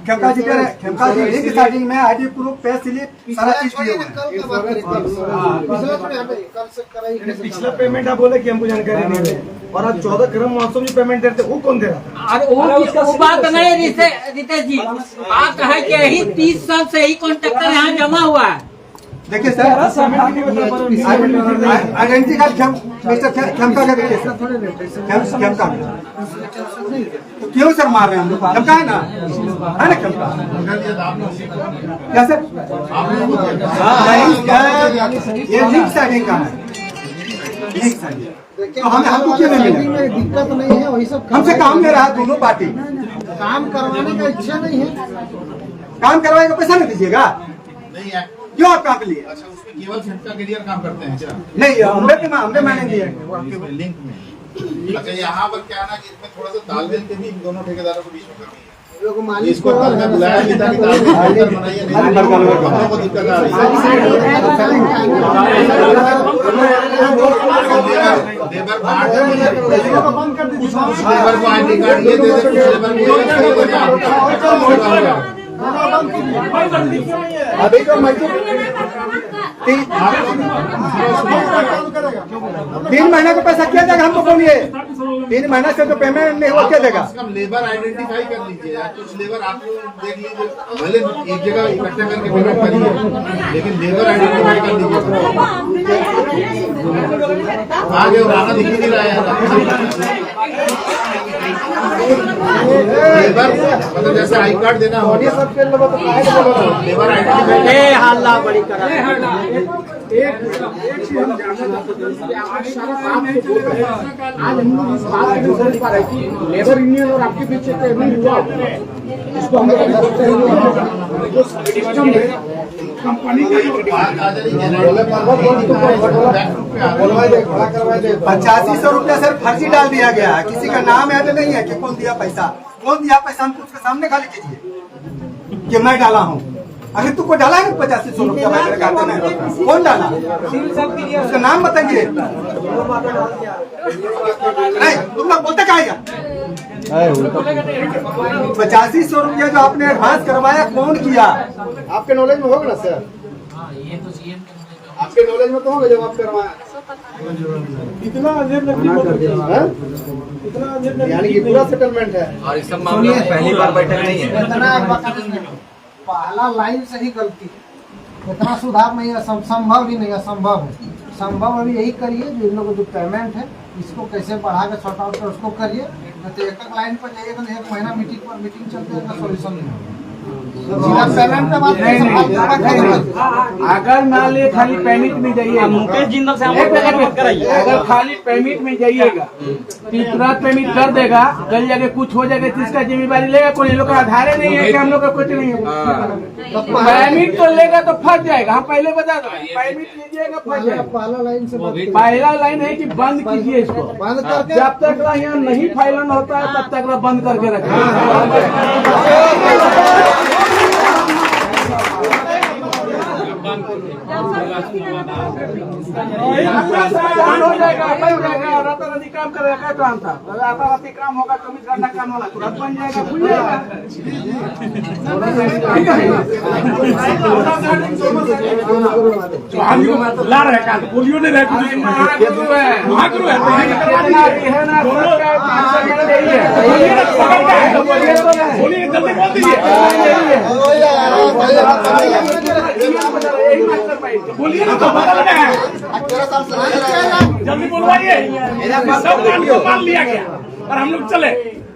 खेमका जी की स्टार्टिंग में आईडी प्रूफ पे स्लिप सारा चीज दिए पिछला पेमेंट आप बोले कि हमको जानकारी नहीं है, और आप 14 करम महोत्सव जो पेमेंट देते वो कौन दे रहा था? अरे वो बात नहीं रितेश जी, बात है कि यही 30 साल से ही कॉन्ट्रैक्टर यहाँ जमा हुआ है। देखिए sir, identity card mister Khemka का देखिए सर, खेमका तो क्यों सर मार रहे हैं हम लोग? खेमका है ना खेमका क्या सर? ये लिंक साइडिंग का है, लिंक साइडिंग तो हमको क्यों नहीं मिला? दिक्कत नहीं है, वही सब हमसे काम ले रहा है दोनों पार्टी। काम करवाने का इच्छा नहीं है, काम करवाने का पैसा नहीं दीजिएगा? नहीं है। क्यों आप काम के लिए? अच्छा, उसमें केवल झटका कैरियर काम करते हैं क्या? नहीं, हमने मैंने दिया लिंक में। अच्छा, यहाँ पर क्या है ना कि इसमें थोड़ा सा तालमेल के भी दोनों ठेकेदारों के बीच में कमी है। मालिक इसको कल में बुलाया भी था कि तालमेल बनाइए, नहीं हम लोगों को दिक्कत आ रही है। लेबर कार्ड लेबर को आईडी कार्ड ये दे दे, लेबर अभी तो मजदूर 3 महीने का पैसा क्या देगा हमको? बोलिए, 3 महीने से जो पेमेंट नहीं हुआ क्या देगा? लेबर आइडेंटिफाई कर लीजिए या कुछ लेबर आप लोग देख लीजिए, भले एक जगह इकट्ठा करके पेमेंट करिए, लेकिन लेबर आइडेंटिफाई कर लीजिए। आगे राना दिख ही नहीं रहा है। लेबर मतलब जैसे आई कार्ड देना हो, लेबर आइडेंटिफाई हल्ला बड़ी करा एक चीज हम जानना चाहते हैं कि आज सारा आप जो बोल रहे हैं, आज हम लोग इस बात को समझ पा रहे हैं कि लेबर यूनियन और आपके बीच एक एग्रीमेंट हुआ, इसको हम लोग जो सिस्टम है कंपनी का जो 8500 रुपया सर फर्जी डाल दिया गया है, किसी का नाम याद नहीं है कि कौन दिया पैसा, हमको उसके सामने खाली कीजिए कि मैं डाला हूँ। अगर तुमको डाला है 8500 रुपया मेरे खाते में, कौन डाला उसका नाम बताइए। नहीं, तुम लोग बोलते कहेगा 8500 रुपया जो आपने एडवांस करवाया कौन किया? आपके नॉलेज में होगा ना सर? आपके नॉलेज में तो होगा जब आप करवाया। इतना अजीब यानी कि पूरा सेटलमेंट है, और इस सब मामले में पहली बार बैठक नहीं है। पहला लाइन से ही गलती, इतना सुधार नहीं है, संभव ही नहीं है, असंभव है। संभव अभी यही करिए जो इन लोगों को जो पेमेंट है इसको कैसे बढ़ा के शॉर्ट आउट कर उसको करिए, नहीं तो एक लाइन पर जाइए तो 1 महीना मीटिंग चलते हैं, सोल्यूशन नहीं होगा। पेमेंट पे बात अगर मान लिए खाली पेमेंट में जाइए, मुकेश जिंदल से अगर खाली पेमेंट में जाइएगा तुरंत पेमेंट कर देगा, कल जाके कुछ हो जाएगा तो इसका जिम्मेदारी लेगा कौन? इन लोग का आधार नहीं है कि हम लोग का कुछ नहीं है। पेमेंट तो लेगा तो फंस जाएगा। हम पहले बता दो, पेमेंट लीजिएगा फंस जाएगा। पहला लाइन है कि बंद कीजिए इसको, बंद करके जब तक यहाँ नहीं फाइलन होता है तब तक बंद करके रखें। हो जाएगा, बन जाएगा। राताराती काम करेगा, क्या काम था? राताराती काम होगा, 24 घंटा काम होगा, तुरंत बन जाएगा, खुल जाएगा। ला रहे काम पोलियो नहीं रहे बोलिए ना, तो बदल गया है, जल्दी बोलवाइए। सब काम को मान लिया गया और हम लोग चले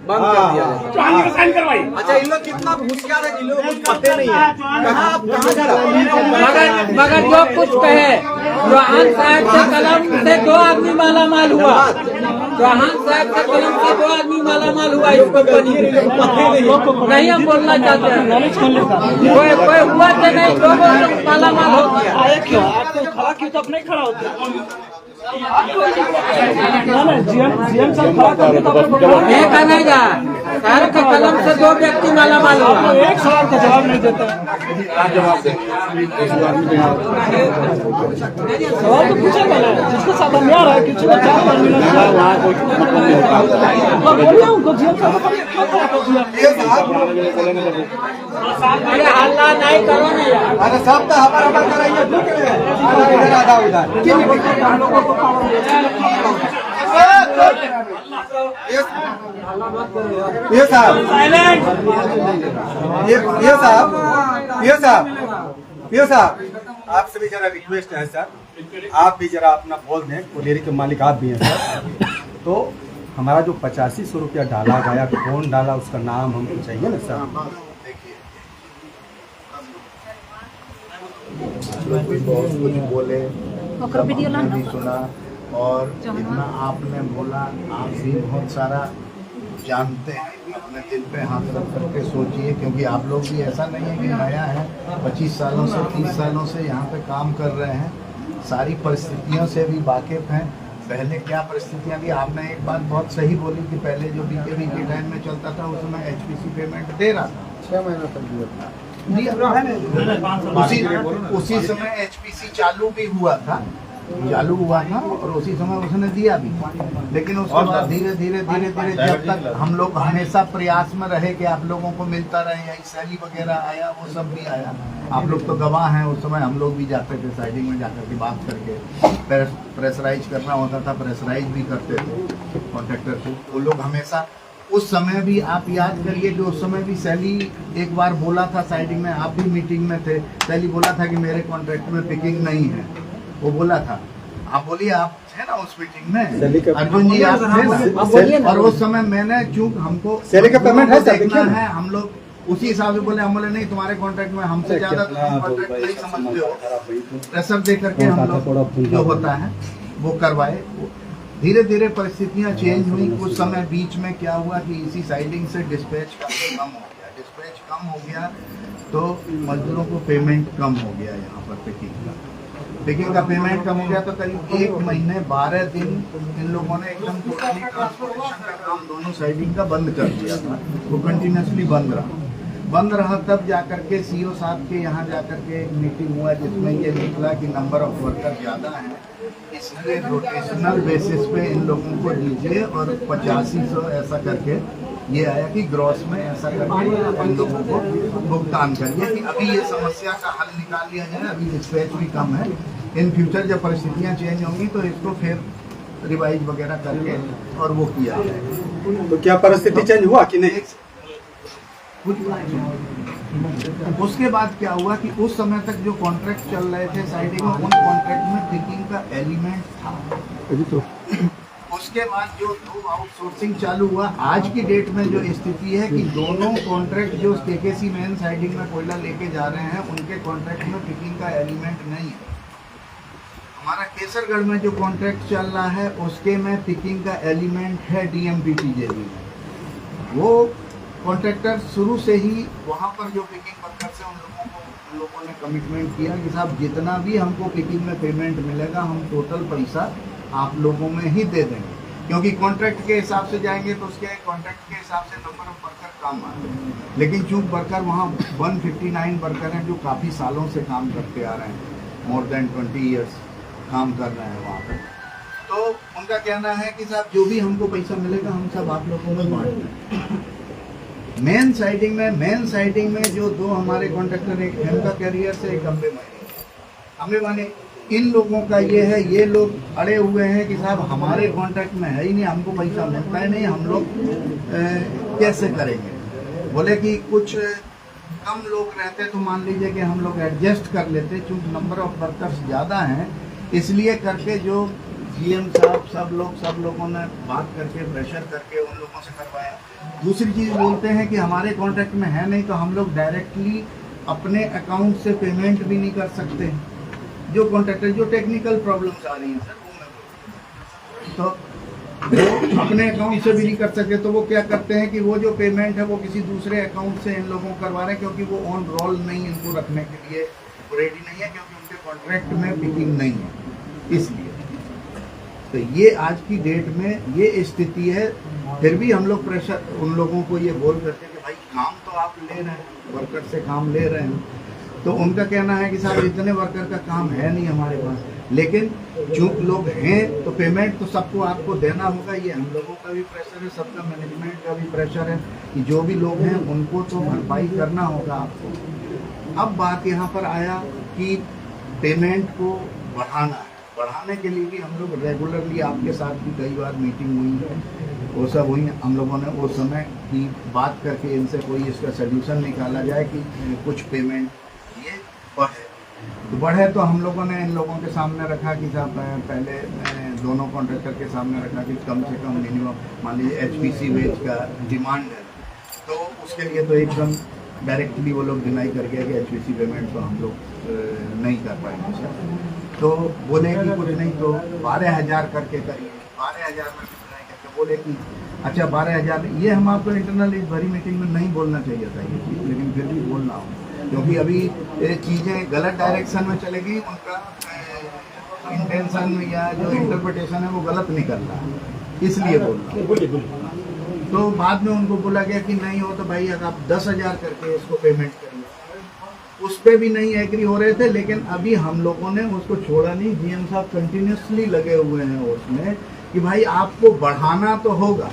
बंद कर दिया। चौहान को साइन करवाइए। अच्छा, इन लोग कितना होशियार है, इन लोगों को पते नहीं है मगर जो कुछ कहे, चौहान साहब से कलम से 2 आदमी मालामाल हुआ, चौहान साहब से कलम से 2 आदमी मालामाल हुआ इस कंपनी में। नहीं हम बोलना चाहते हैं, कोई हुआ तो नहीं, 2 लोग मालामाल हो गया। आया क्यों? आपको खड़ा क्यों? तो अपने खड़ा होता जीएम साहब खड़ा करके तो नहीं सर के कलम से 2 व्यक्ति माला माल हो रहा है। एक सवाल का जवाब नहीं देता। सवाल तो पूछा पहले, जिसके साथ हम यार है, किसी ने 4 मिनट बोलिए उनको अरे हल्ला नहीं करो ना यार। अरे सब तो हमारा कराइए, इधर आधा उधर। ये साहब, ये साहब, आपसे भी जरा रिक्वेस्ट है सर, आप भी जरा अपना बोल दें, कोलेरी के मालिक आप भी हैं सर। तो हमारा जो 8500 रुपया डाला गया, कौन डाला उसका नाम हमको चाहिए ना सर। लोग भी बहुत कुछ बोले, भी सुना, और जितना आपने बोला आप भी बहुत सारा जानते हैं। अपने दिल पे हाथ रख करके सोचिए, क्योंकि आप लोग भी ऐसा नहीं है कि नया है, 25 सालों से 30 सालों से यहाँ पे काम कर रहे हैं, सारी परिस्थितियों से भी वाकिफ़ हैं। पहले क्या परिस्थितियाँ थी, आपने एक बात बहुत सही बोली कि पहले जो बीकेबी के टाइम में चलता था उसमें एचपीसी पेमेंट दे रहा था, 6 महीना तक दिया था। उसी समय एचपीसी चालू हुआ था और उसी समय उसने दिया भी। लेकिन उसके बाद धीरे धीरे जब तक हम लोग हमेशा प्रयास में रहे कि आप लोगों को मिलता रहे, यही सैली वगैरह आया, वो सब भी आया। आप लोग तो गवाह हैं, उस समय हम लोग भी जाते थे साइडिंग में जाकर के बात करके, प्रेशराइज करना होता था, प्रेशराइज भी करते थे कॉन्ट्रैक्टर को। वो लोग हमेशा उस समय भी, आप याद करिए कि उस समय भी सैली एक बार बोला था साइडिंग में, आप भी मीटिंग में थे, सैली बोला था कि मेरे कॉन्ट्रैक्ट में पिकिंग नहीं है, वो बोला था। आप बोलिए, आप थे ना उस मीटिंग में, अर्जुन जी आप थे ना, और उस समय मैंने चूंकि हमको सैली का पेमेंट है सर, देखना है, हम लोग उसी हिसाब से बोले। हम बोले नहीं, तुम्हारे कॉन्ट्रैक्ट में हमसे ज्यादा तुम कॉन्ट्रैक्ट नहीं समझते हो, प्रेशर दे करके हम लोग जो होता है वो करवाए। धीरे धीरे परिस्थितियां चेंज हुई। कुछ समय बीच में क्या हुआ कि इसी साइडिंग से डिस्पैच कम हो गया, तो मजदूरों को पेमेंट कम हो गया। यहाँ पर पिकिंग का पेमेंट कम हो गया, तो करीब 1 महीने 12 दिन इन लोगों ने एकदम टोटली ट्रांसपोर्टेशन का काम दोनों साइडिंग का बंद कर दिया था। वो कंटिन्यूसली बंद रहा। तब जाकर के सीओ साहब के यहाँ जाकर के एक मीटिंग हुआ, जिसमें ये निकला कि नंबर ऑफ वर्कर ज़्यादा हैं, इसलिए रोटेशनल बेसिस पे इन लोगों को दीजिए, और 8500 ऐसा करके ये आया कि ग्रॉस में ऐसा करके इन लोगों को भुगतान करिए कि अभी ये समस्या का हल निकाल लिया जाए। अभी डिस्पैच भी कम है, इन फ्यूचर जब परिस्थितियाँ चेंज होंगी तो इसको फिर रिवाइज वगैरह करके और वो किया जाए। तो क्या परिस्थिति चेंज हुआ कि नहीं? उसके बाद क्या हुआ कि उस समय तक जो कॉन्ट्रैक्ट चल रहे थे साइडिंग में, उन कॉन्ट्रैक्ट में पिकिंग का एलिमेंट था। उसके बाद जो 2 आउटसोर्सिंग चालू हुआ, आज की डेट में जो स्थिति है कि दोनों कॉन्ट्रैक्ट जो केकेसी मेन साइडिंग में कोयला लेके जा रहे हैं, उनके कॉन्ट्रैक्ट में पिकिंग का एलिमेंट नहीं है। हमारा केसरगढ़ में जो कॉन्ट्रैक्ट चल रहा है उसके में पिकिंग का एलिमेंट है DMPTJB में। वो कॉन्ट्रैक्टर शुरू से ही वहाँ पर जो पिकिंग वर्कर से उन लोगों ने कमिटमेंट किया कि साहब जितना भी हमको पिकिंग में पेमेंट मिलेगा, हम टोटल पैसा आप लोगों में ही दे देंगे, क्योंकि कॉन्ट्रैक्ट के हिसाब से जाएंगे तो उसके कॉन्ट्रैक्ट के हिसाब से नंबर ऑफ वर्कर कम आते हैं। लेकिन चूँकि वर्कर वहाँ 159 वर्कर हैं जो काफ़ी सालों से काम करते आ रहे हैं, मोर देन 20 ईयर्स काम कर रहे हैं वहाँ पर, तो उनका कहना है कि साहब जो भी हमको पैसा मिलेगा हम सब आप लोगों में बांट दें। मेन साइडिंग में जो 2 हमारे कॉन्ट्रैक्टर, एक हेमका कैरियर से, एक अम्बे माने, इन लोगों का ये है, ये लोग अड़े हुए हैं कि साहब हमारे कॉन्ट्रैक्ट में है ही नहीं, हमको पैसा मिलता है नहीं, हम लोग कैसे करेंगे। बोले कि कुछ कम लोग रहते तो मान लीजिए कि हम लोग एडजस्ट कर लेते, चूँकि नंबर ऑफ वर्कर्स ज़्यादा हैं, इसलिए करके जो GM साहब सब लोगों ने बात करके प्रेशर करके उन लोगों से करवाया। दूसरी चीज़ बोलते हैं कि हमारे कॉन्ट्रैक्ट में है नहीं, तो हम लोग डायरेक्टली अपने अकाउंट से पेमेंट भी नहीं कर सकते। जो कॉन्ट्रैक्टर, जो टेक्निकल प्रॉब्लम्स आ रही हैं सर, तो वो अपने अकाउंट से भी नहीं कर सकते, तो वो क्या करते हैं कि वो जो पेमेंट है वो किसी दूसरे अकाउंट से इन लोगों को करवा रहे हैं, क्योंकि वो ऑन रोल नहीं, इनको रखने के लिए रेडी नहीं है, क्योंकि उनके कॉन्ट्रैक्ट में पिकिंग नहीं है। इसलिए तो ये आज की डेट में ये स्थिति है। फिर भी हम लोग प्रेशर उन लोगों को ये बोल करते हैं कि भाई काम तो आप ले रहे हैं, वर्कर से काम ले रहे हैं। तो उनका कहना है कि साहब इतने वर्कर का काम है नहीं हमारे पास, लेकिन जो लोग हैं तो पेमेंट तो सबको आपको देना होगा। ये हम लोगों का भी प्रेशर है, सबका मैनेजमेंट का भी प्रेशर है कि जो भी लोग हैं उनको तो भरपाई करना होगा आपको। अब बात यहाँ पर आया कि पेमेंट को बढ़ाना है। बढ़ाने के लिए भी हम लोग रेगुलरली आपके साथ भी कई बार मीटिंग हुई है, वो सब हुई। हम लोगों ने उस समय की बात करके इनसे कोई इसका सोल्यूशन निकाला जाए कि कुछ पेमेंट ये बढ़े तो हम लोगों ने इन लोगों के सामने रखा कि साहब पहले दोनों कॉन्ट्रैक्टर के सामने रखा कि कम से कम मिनिमम मान लीजिए HPC वेज का डिमांड है, तो उसके लिए तो एकदम डायरेक्टली वो लोग डिनाई कर गया कि HPC पेमेंट तो हम लोग नहीं कर पाएंगे सर। तो बोले कि कुछ नहीं तो 12,000 करके करिए। 12,000 में डिनाई करके बोले कि अच्छा 12,000। ये हम आपको इंटरनल इस भरी मीटिंग में नहीं बोलना चाहिए था ये चीज़, लेकिन फिर भी बोलना हो क्योंकि अभी चीज़ें गलत डायरेक्शन में चलेगी, उनका इंटेंशन या जो इंटरप्रिटेशन है वो गलत निकल रहा है, इसलिए बोल रहा हूँ। तो बाद में उनको बोला गया कि नहीं हो तो भाई अगर आप 10,000 करके इसको पेमेंट करिए। उस पर भी नहीं एग्री हो रहे थे, लेकिन अभी हम लोगों ने उसको छोड़ा नहीं। GM साहब कंटिन्यूसली लगे हुए हैं उसमें कि भाई आपको बढ़ाना तो होगा,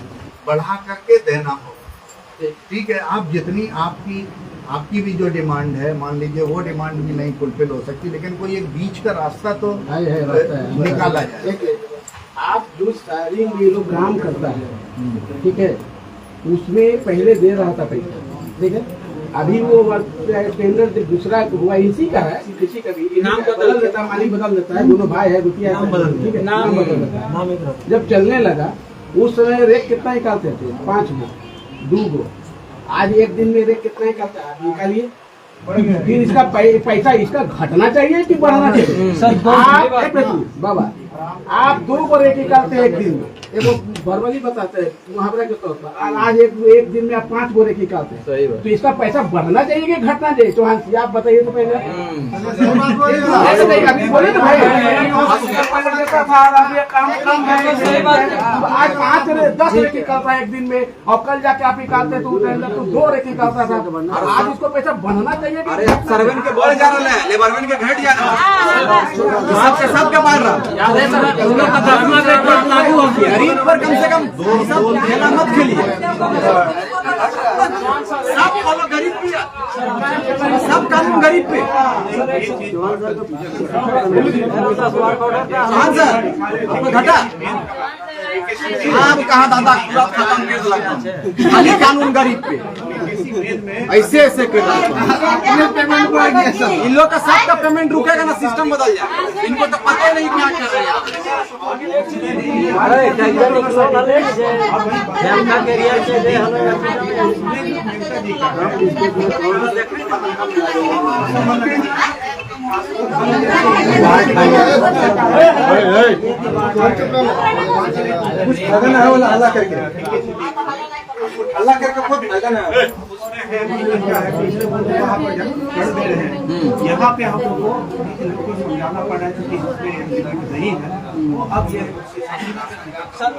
बढ़ा करके देना होगा। ठीक है, आप जितनी आपकी भी जो डिमांड है, मान लीजिए वो डिमांड भी नहीं फुलफिल हो सकती, लेकिन कोई एक बीच का रास्ता तो निकाला जाए। आप जो सारी मिलोग्राम करता है, ठीक है, उसमें पहले दे रहा था पैसा, ठीक है, अभी वो टेंडर दूसरा हुआ इसी का है, किसी का भी नाम बदल देता है, मालिक बदल देता है, दोनों भाई है, रुपया ठीक है, नाम बदल देता है। जब चलने लगा उस समय रेट कितना निकालते थे? 5 गो 2 गो। आज एक दिन में रेट कितना निकालता है? आप निकालिए। फिर इसका पैसा इसका घटना चाहिए कि बढ़ना चाहिए? सर बाबा आप 2 गो रेट निकालते हैं एक दिन में, एक वर्बली बताते हैं मुहावरा के तौर पर। आज एक दिन में आप 5 गो रेट निकालते हैं, तो इसका पैसा बढ़ना चाहिए कि घटना चाहिए? चौहान जी आप बताइए तो पहले। अभी बोले तो भाई आज 5-10 रेट निकालता है एक दिन में, और कल जाके आप निकालते तो 2 रेट निकालता था। आज इसको पैसा बढ़ना चाहिए? सर्वेन के बढ़ जा रहा है, लेबरमैन के घट जा रहा है, सबके मार रहा है। गरीब पर कम से कम खेला मत खेलिए, सब फॉलो गरीब पे, सब कानून गरीब पे। हाँ सर, घटा आप कहा दादा पूरा खत्म कर लगा, खाली कानून गरीब पे ऐसे कर इन लोग का सबका पेमेंट रुकेगा ना, सिस्टम बदल जाएगा। इनको तो पता ही नहीं क्या कर रहे कुछ लगन है वाला अल्लाह करके खुद लगन है। यहाँ पे हम लोग को समझाना पड़ रहा है कि नहीं है वो अब ये सर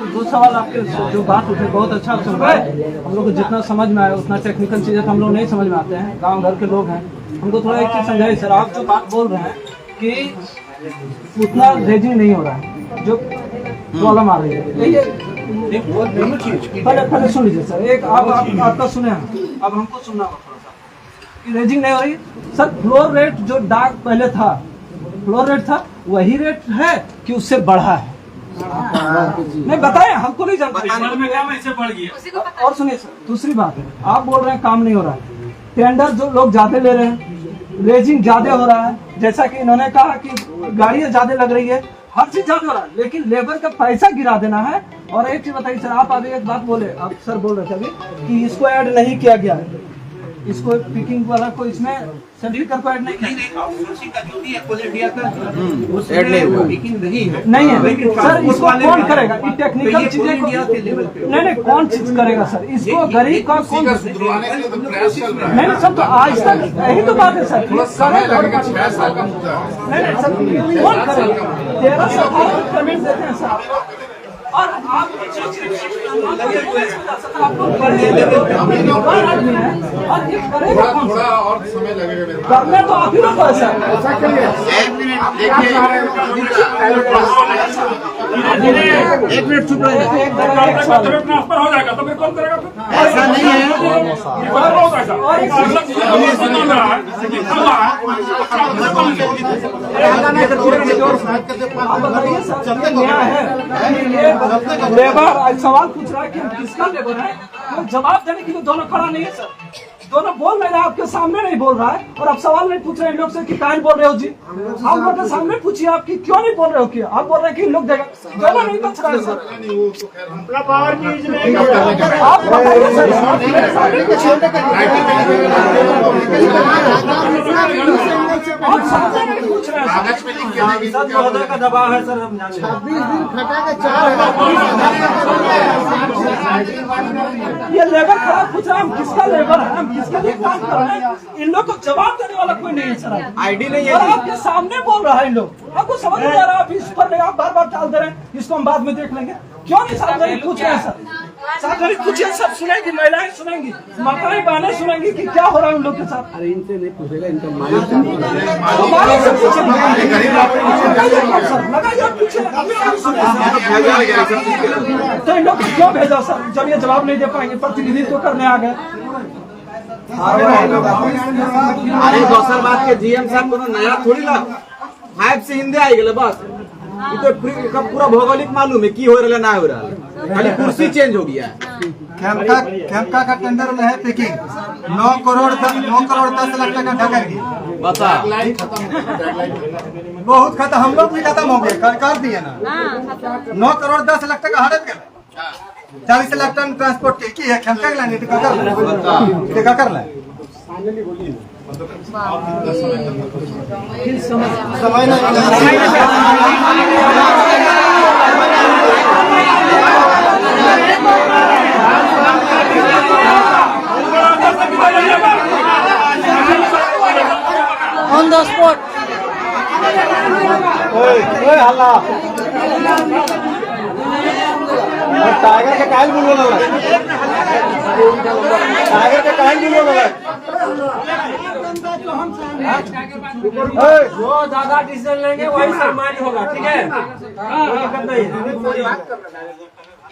2 सवाल आपके जो बात उठे बहुत अच्छा सुन रहे हैं। हम लोग को जितना समझ में आया उतना टेक्निकल चीजें तो हम लोग नहीं समझ में आते हैं, गांव घर के लोग हैं, हमको थोड़ा एक चीज समझाइए सर। आप जो बात बोल रहे हैं कि उतना रेजिंग नहीं हो रहा है, जो प्रॉब्लम आ रही है, पहले सुन लीजिए सर। एक आपका सुने हैं, अब हमको सुनना होगा थोड़ा सा कि रेजिंग नहीं हो रही सर। फ्लोर रेट जो डाक पहले था, फ्लोर रेट था वही रेट है कि उससे बढ़ा है? नहीं बताएं, हमको नहीं जानते। बढ़ गया। और सुनिए सर, दूसरी बात है, आप बोल रहे हैं काम नहीं हो रहा है, टेंडर जो लोग ज्यादा ले रहे हैं, रेजिंग ज्यादा हो रहा है, जैसा कि इन्होंने कहा कि गाड़ियां ज्यादा लग रही है, हर चीज ज्यादा हो रहा है, लेकिन लेबर का पैसा गिरा देना है। और एक चीज बताइए सर, आप अभी एक बात बोले, आप सर बोल रहे थे अभी कि इसको ऐड नहीं किया गया है, इसको पिकिंग वाला को इसमें सर्टिफिकेट को ऐड नहीं किया, ऐड नहीं हुआ, नहीं है सर। इसको कौन करेगा? ये टेक्निकल चीजें नहीं कौन चीज करेगा सर? इसको गरीब का कौन? नहीं सर, तो आज तक यही तो बात है सर, नहीं सर कौन करेगा? 13 से 18 पेमेंट देते हैं सर। और आप और ये करेगा कौन? थोड़ा और समय लगेगा मेरे पास। करने तो आप ही लोग को सर। एक मिनट चुप रहे। ट्रांसफर हो जाएगा तो फिर कौन करेगा? ऐसा नहीं है। आप बताइए सर, क्या है ये लेबर सवाल पूछ रहा है कि किसका लेबर है, वो जवाब देने के लिए दोनों खड़ा नहीं है सर। दोनों बोल नहीं रहा, आपके सामने नहीं बोल रहा है और आप सवाल नहीं पूछ रहे हैं इन लोग से कि काहे बोल रहे हो जी। हम लोग के सामने पूछिए आप कि क्यों नहीं बोल रहे हो, कि आप बोल रहे हैं कि इन लोग देगा, दोनों नहीं बच रहा है सर। आप बताइए सर, आप सामने नहीं पूछ रहे हैं सर। का दबाव है सर, हम जान 26 दिन खटा के 4 ये लेबर खड़ा पूछ रहा है, हम किसका लेबर है, हम किसके लिए काम कर रहे हैं, इन लोग को जवाब देने वाला कोई नहीं है सर। आईडी नहीं और आपके सामने बोल रहा है इन लोग, आपको समझ नहीं आ रहा, आप इस पर आप बार बार टाल दे रहे हैं, इसको हम बाद में देख लेंगे। क्यों नहीं सार्वजनिक पूछ रहे हैं सर? सार्वजनिक पूछिए, सब सुनेंगी, महिलाएं सुनेंगी, माताएं बहनें सुनेंगी कि क्या हो रहा है उन लोग के साथ। अरे इनसे नहीं पूछेगा, इनका मालिक से मालिक से पूछिए, लगाइए आप पूछिए, तो इन लोग को क्यों भेजा सर जब ये जवाब नहीं दे पाएंगे, प्रतिनिधित्व करने आ गए। अरे दोसर बात के जीएम साहब को नया थोड़ी ला 5 से हिंदी आई गए बस। ये तो पूरा भौगोलिक मालूम है की हो रहा ना हो रहा, खाली कुर्सी चेंज हो गया है। खेमका का टेंडर में है पिकिंग 9 करोड़ 10 लाख टका ढका गया। बता बहुत खत्म, हम लोग भी खत्म हो गए, कर दिए ना। 9 करोड़ 10 लाख टका हड़प गए। 40 लाख टन ट्रांसपोर्ट की है, खेमका के लाने टिका कर ले समय ऑन द स्पॉट। हल्ला टाइगर के कायल बोल रहा है, टाइगर के कायल बोल रहा है। जो ज्यादा डिसीजन लेंगे वही सम्मानित होगा, ठीक है?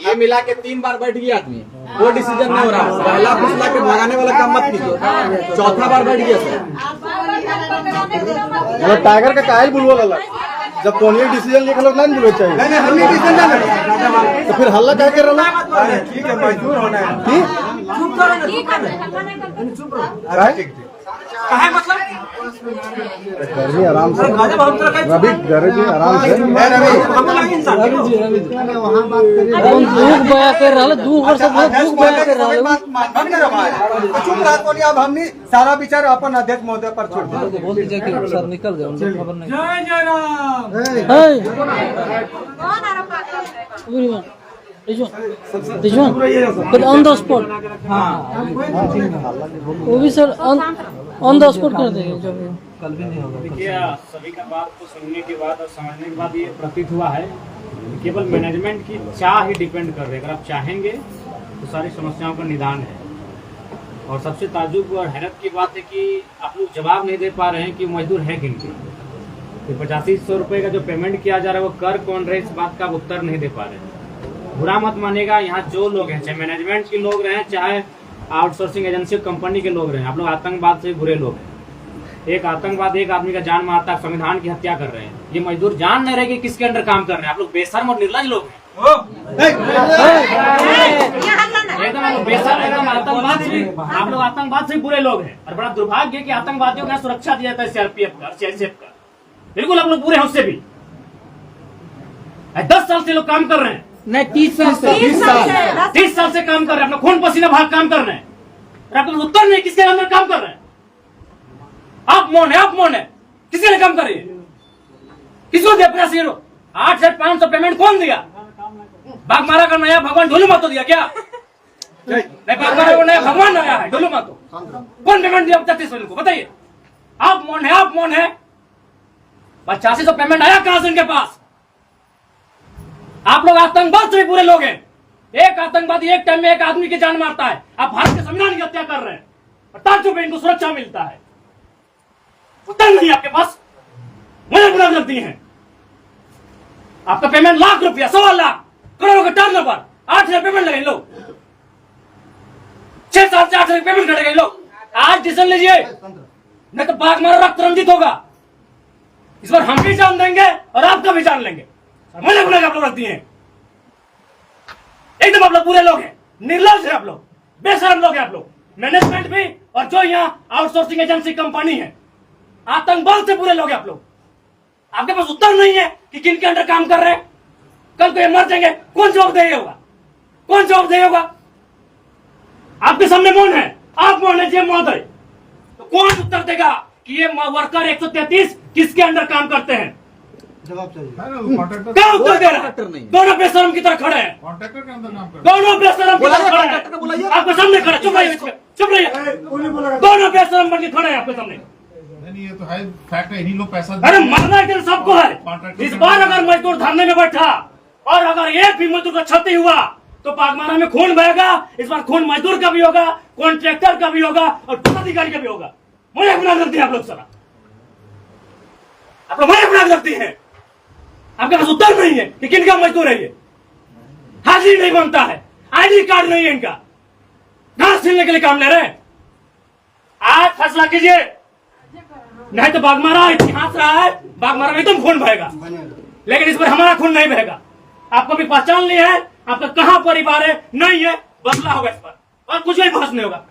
ये मिला के 3 बार बैठ गया आदमी, वो डिसीजन नहीं हो रहा। पहला फैसला के भगाने वाला काम मत कीजिए, चौथा बार बैठ गया सर। टाइगर का कायल बुलवा ला, जब कौन डिसीजन लेकर लोग नहीं बोलना चाहिए। नहीं हम ये डिसीजन ना लेंगे तो फिर हल्ला क्या कर रहा है? ठीक है, मजदूर होना है। ठीक कहे मतलब रवि आराम से, रवि घर जी आराम से। वहाँ बात करिए। दुख बया कर रहा है, दुख और सब दुख बया कर रहा है। चुप रहा कोनी, अब हमने सारा विचार अपन अध्यक्ष महोदय पर छोड़ दिया। बोल दीजिए कि सर निकल गए, उनको खबर नहीं। ऑन द स्पॉट, वो भी सर ऑन द स्पॉट कर देंगे जब कल भी नहीं होगा। देखिए, सभी का बात को सुनने के बाद और समझने के बाद ये प्रतीत हुआ है केवल मैनेजमेंट की चाह ही डिपेंड कर रही है। अगर आप चाहेंगे तो सारी समस्याओं का निदान है। और सबसे ताज्जुब और हैरत की बात है कि आप लोग जवाब नहीं दे पा रहे हैं कि मजदूर है किनके। तो 8500 रुपये का जो पेमेंट किया जा रहा है वो कर कौन रहे, इस बात का आप उत्तर नहीं दे पा रहे हैं। बुरा मत मानेगा, यहाँ जो लोग हैं, चाहे मैनेजमेंट के लोग रहे, चाहे आउटसोर्सिंग एजेंसी कंपनी के लोग रहे, आप लोग आतंकवाद से बुरे लोग हैं। एक आतंकवाद एक आदमी का जान मारता है, संविधान की हत्या कर रहे हैं। ये मजदूर जान नहीं रहे कि किसके अंडर काम कर रहे हैं। आप लोग बेशर्म और निर्लज लोग हैं। एकदम आप लोग बेशर्म, एकदम आतंकवाद से, आप लोग आतंकवाद से बुरे लोग हैं। और बड़ा दुर्भाग्य है कि आतंकवादियों को सुरक्षा दिया जाता है सीआरपीएफ का, सीआईएसएफ का। बिल्कुल आप लोग बुरे हैं उससे भी। 10 साल से लोग काम कर रहे हैं, नहीं 30 साल से 30 साल से काम कर रहे हैं, अपना खून पसीना भाग काम कर रहे हैं। आप लोग उत्तर नहीं किसके अंदर काम कर रहे हैं। आप मौन है, आप मौन है, किसके लिए काम कर रही है, किसको दिया 8500 पेमेंट कौन दिया? बागमारा का नया भगवान ढोलू मातो दिया क्या? नहीं, बागमारा का नया भगवान आया है ढोलू मातो। कौन पेमेंट दिया 3500 को बताइए? आप मौन है, आप मौन है। 8500 पेमेंट आया कहां से इनके पास? आप लोग आतंकवाद से भी पूरे लोग हैं। एक आतंकवादी एक टाइम में एक आदमी की जान मारता है, आप भारत के संविधान की हत्या कर रहे हैं और ताज्जुब इनको सुरक्षा मिलता है। उत्तर नहीं आपके पास, मुझे बुरा लगती है। आपका पेमेंट लाख रुपया, 1.25 लाख करोड़ों का टर्नओवर, 8,000 पेमेंट लगे लोग, 6 साल से 8,000 पेमेंट करेंगे लोग। आज डिसीजन लीजिए, नहीं तो बाघमारा रक्त रंजित होगा। इस बार हम भी जान देंगे और आपका भी जान लेंगे। मुझे बुरा आप लोग रखती हैं, एकदम आप लोग पूरे लोग हैं, निर्लज है आप लोग, बेशरम लोग हैं आप लोग, मैनेजमेंट भी और जो यहाँ आउटसोर्सिंग एजेंसी कंपनी है, आतंकवाद से पूरे लोग हैं आप लोग। आपके पास उत्तर नहीं है कि किन के अंडर काम कर रहे हैं। कल को ये मर जाएंगे, कौन जवाब देगा? कौन जवाब देगा? आपके सामने मौन है, आप मौन है जीएम महोदय, तो कौन उत्तर देगा कि ये वर्कर 133 किसके अंडर काम करते हैं? जवाब चाहिए। क्या उत्तर दे रहा है? दोनों बेशरम की तरह खड़े हैं, कॉन्ट्रैक्टर के अंदर काम करते दोनों बेशरम की तरह खड़े हैं, आपके सामने खड़े। चुप रहिए, चुप रहिए। दोनों बेशरम बन के खड़े हैं आपके सामने। नहीं, ये तो है फैक्ट है, इन्हीं लोग पैसा अरे मरना इधर सबको है। इस बार अगर मजदूर धरने में बैठा और अगर एक भी मजदूर का क्षति हुआ तो बागमारा में खून बहेगा। इस बार खून मजदूर का भी होगा, कॉन्ट्रैक्टर का भी होगा और पदाधिकारी का भी होगा। मुझे गुनाह लगती है आप लोग, सारा आप लोग मुझे गुनाह लगती है। आपके पास उत्तर नहीं है कि किनका मजदूर है ये, हाजिरी नहीं बनता है, आईडी कार्ड नहीं है इनका, घास छीलने के लिए काम ले रहे हैं। आज फैसला कीजिए, नहीं तो बागमारा इतिहास रहा है, बागमारा में एकदम खून बहेगा, लेकिन इस पर हमारा खून नहीं बहेगा। आपको भी पहचान लिया है, आपका कहां परिवार है, नहीं है, बदला होगा इस पर और कुछ भी बहस नहीं होगा।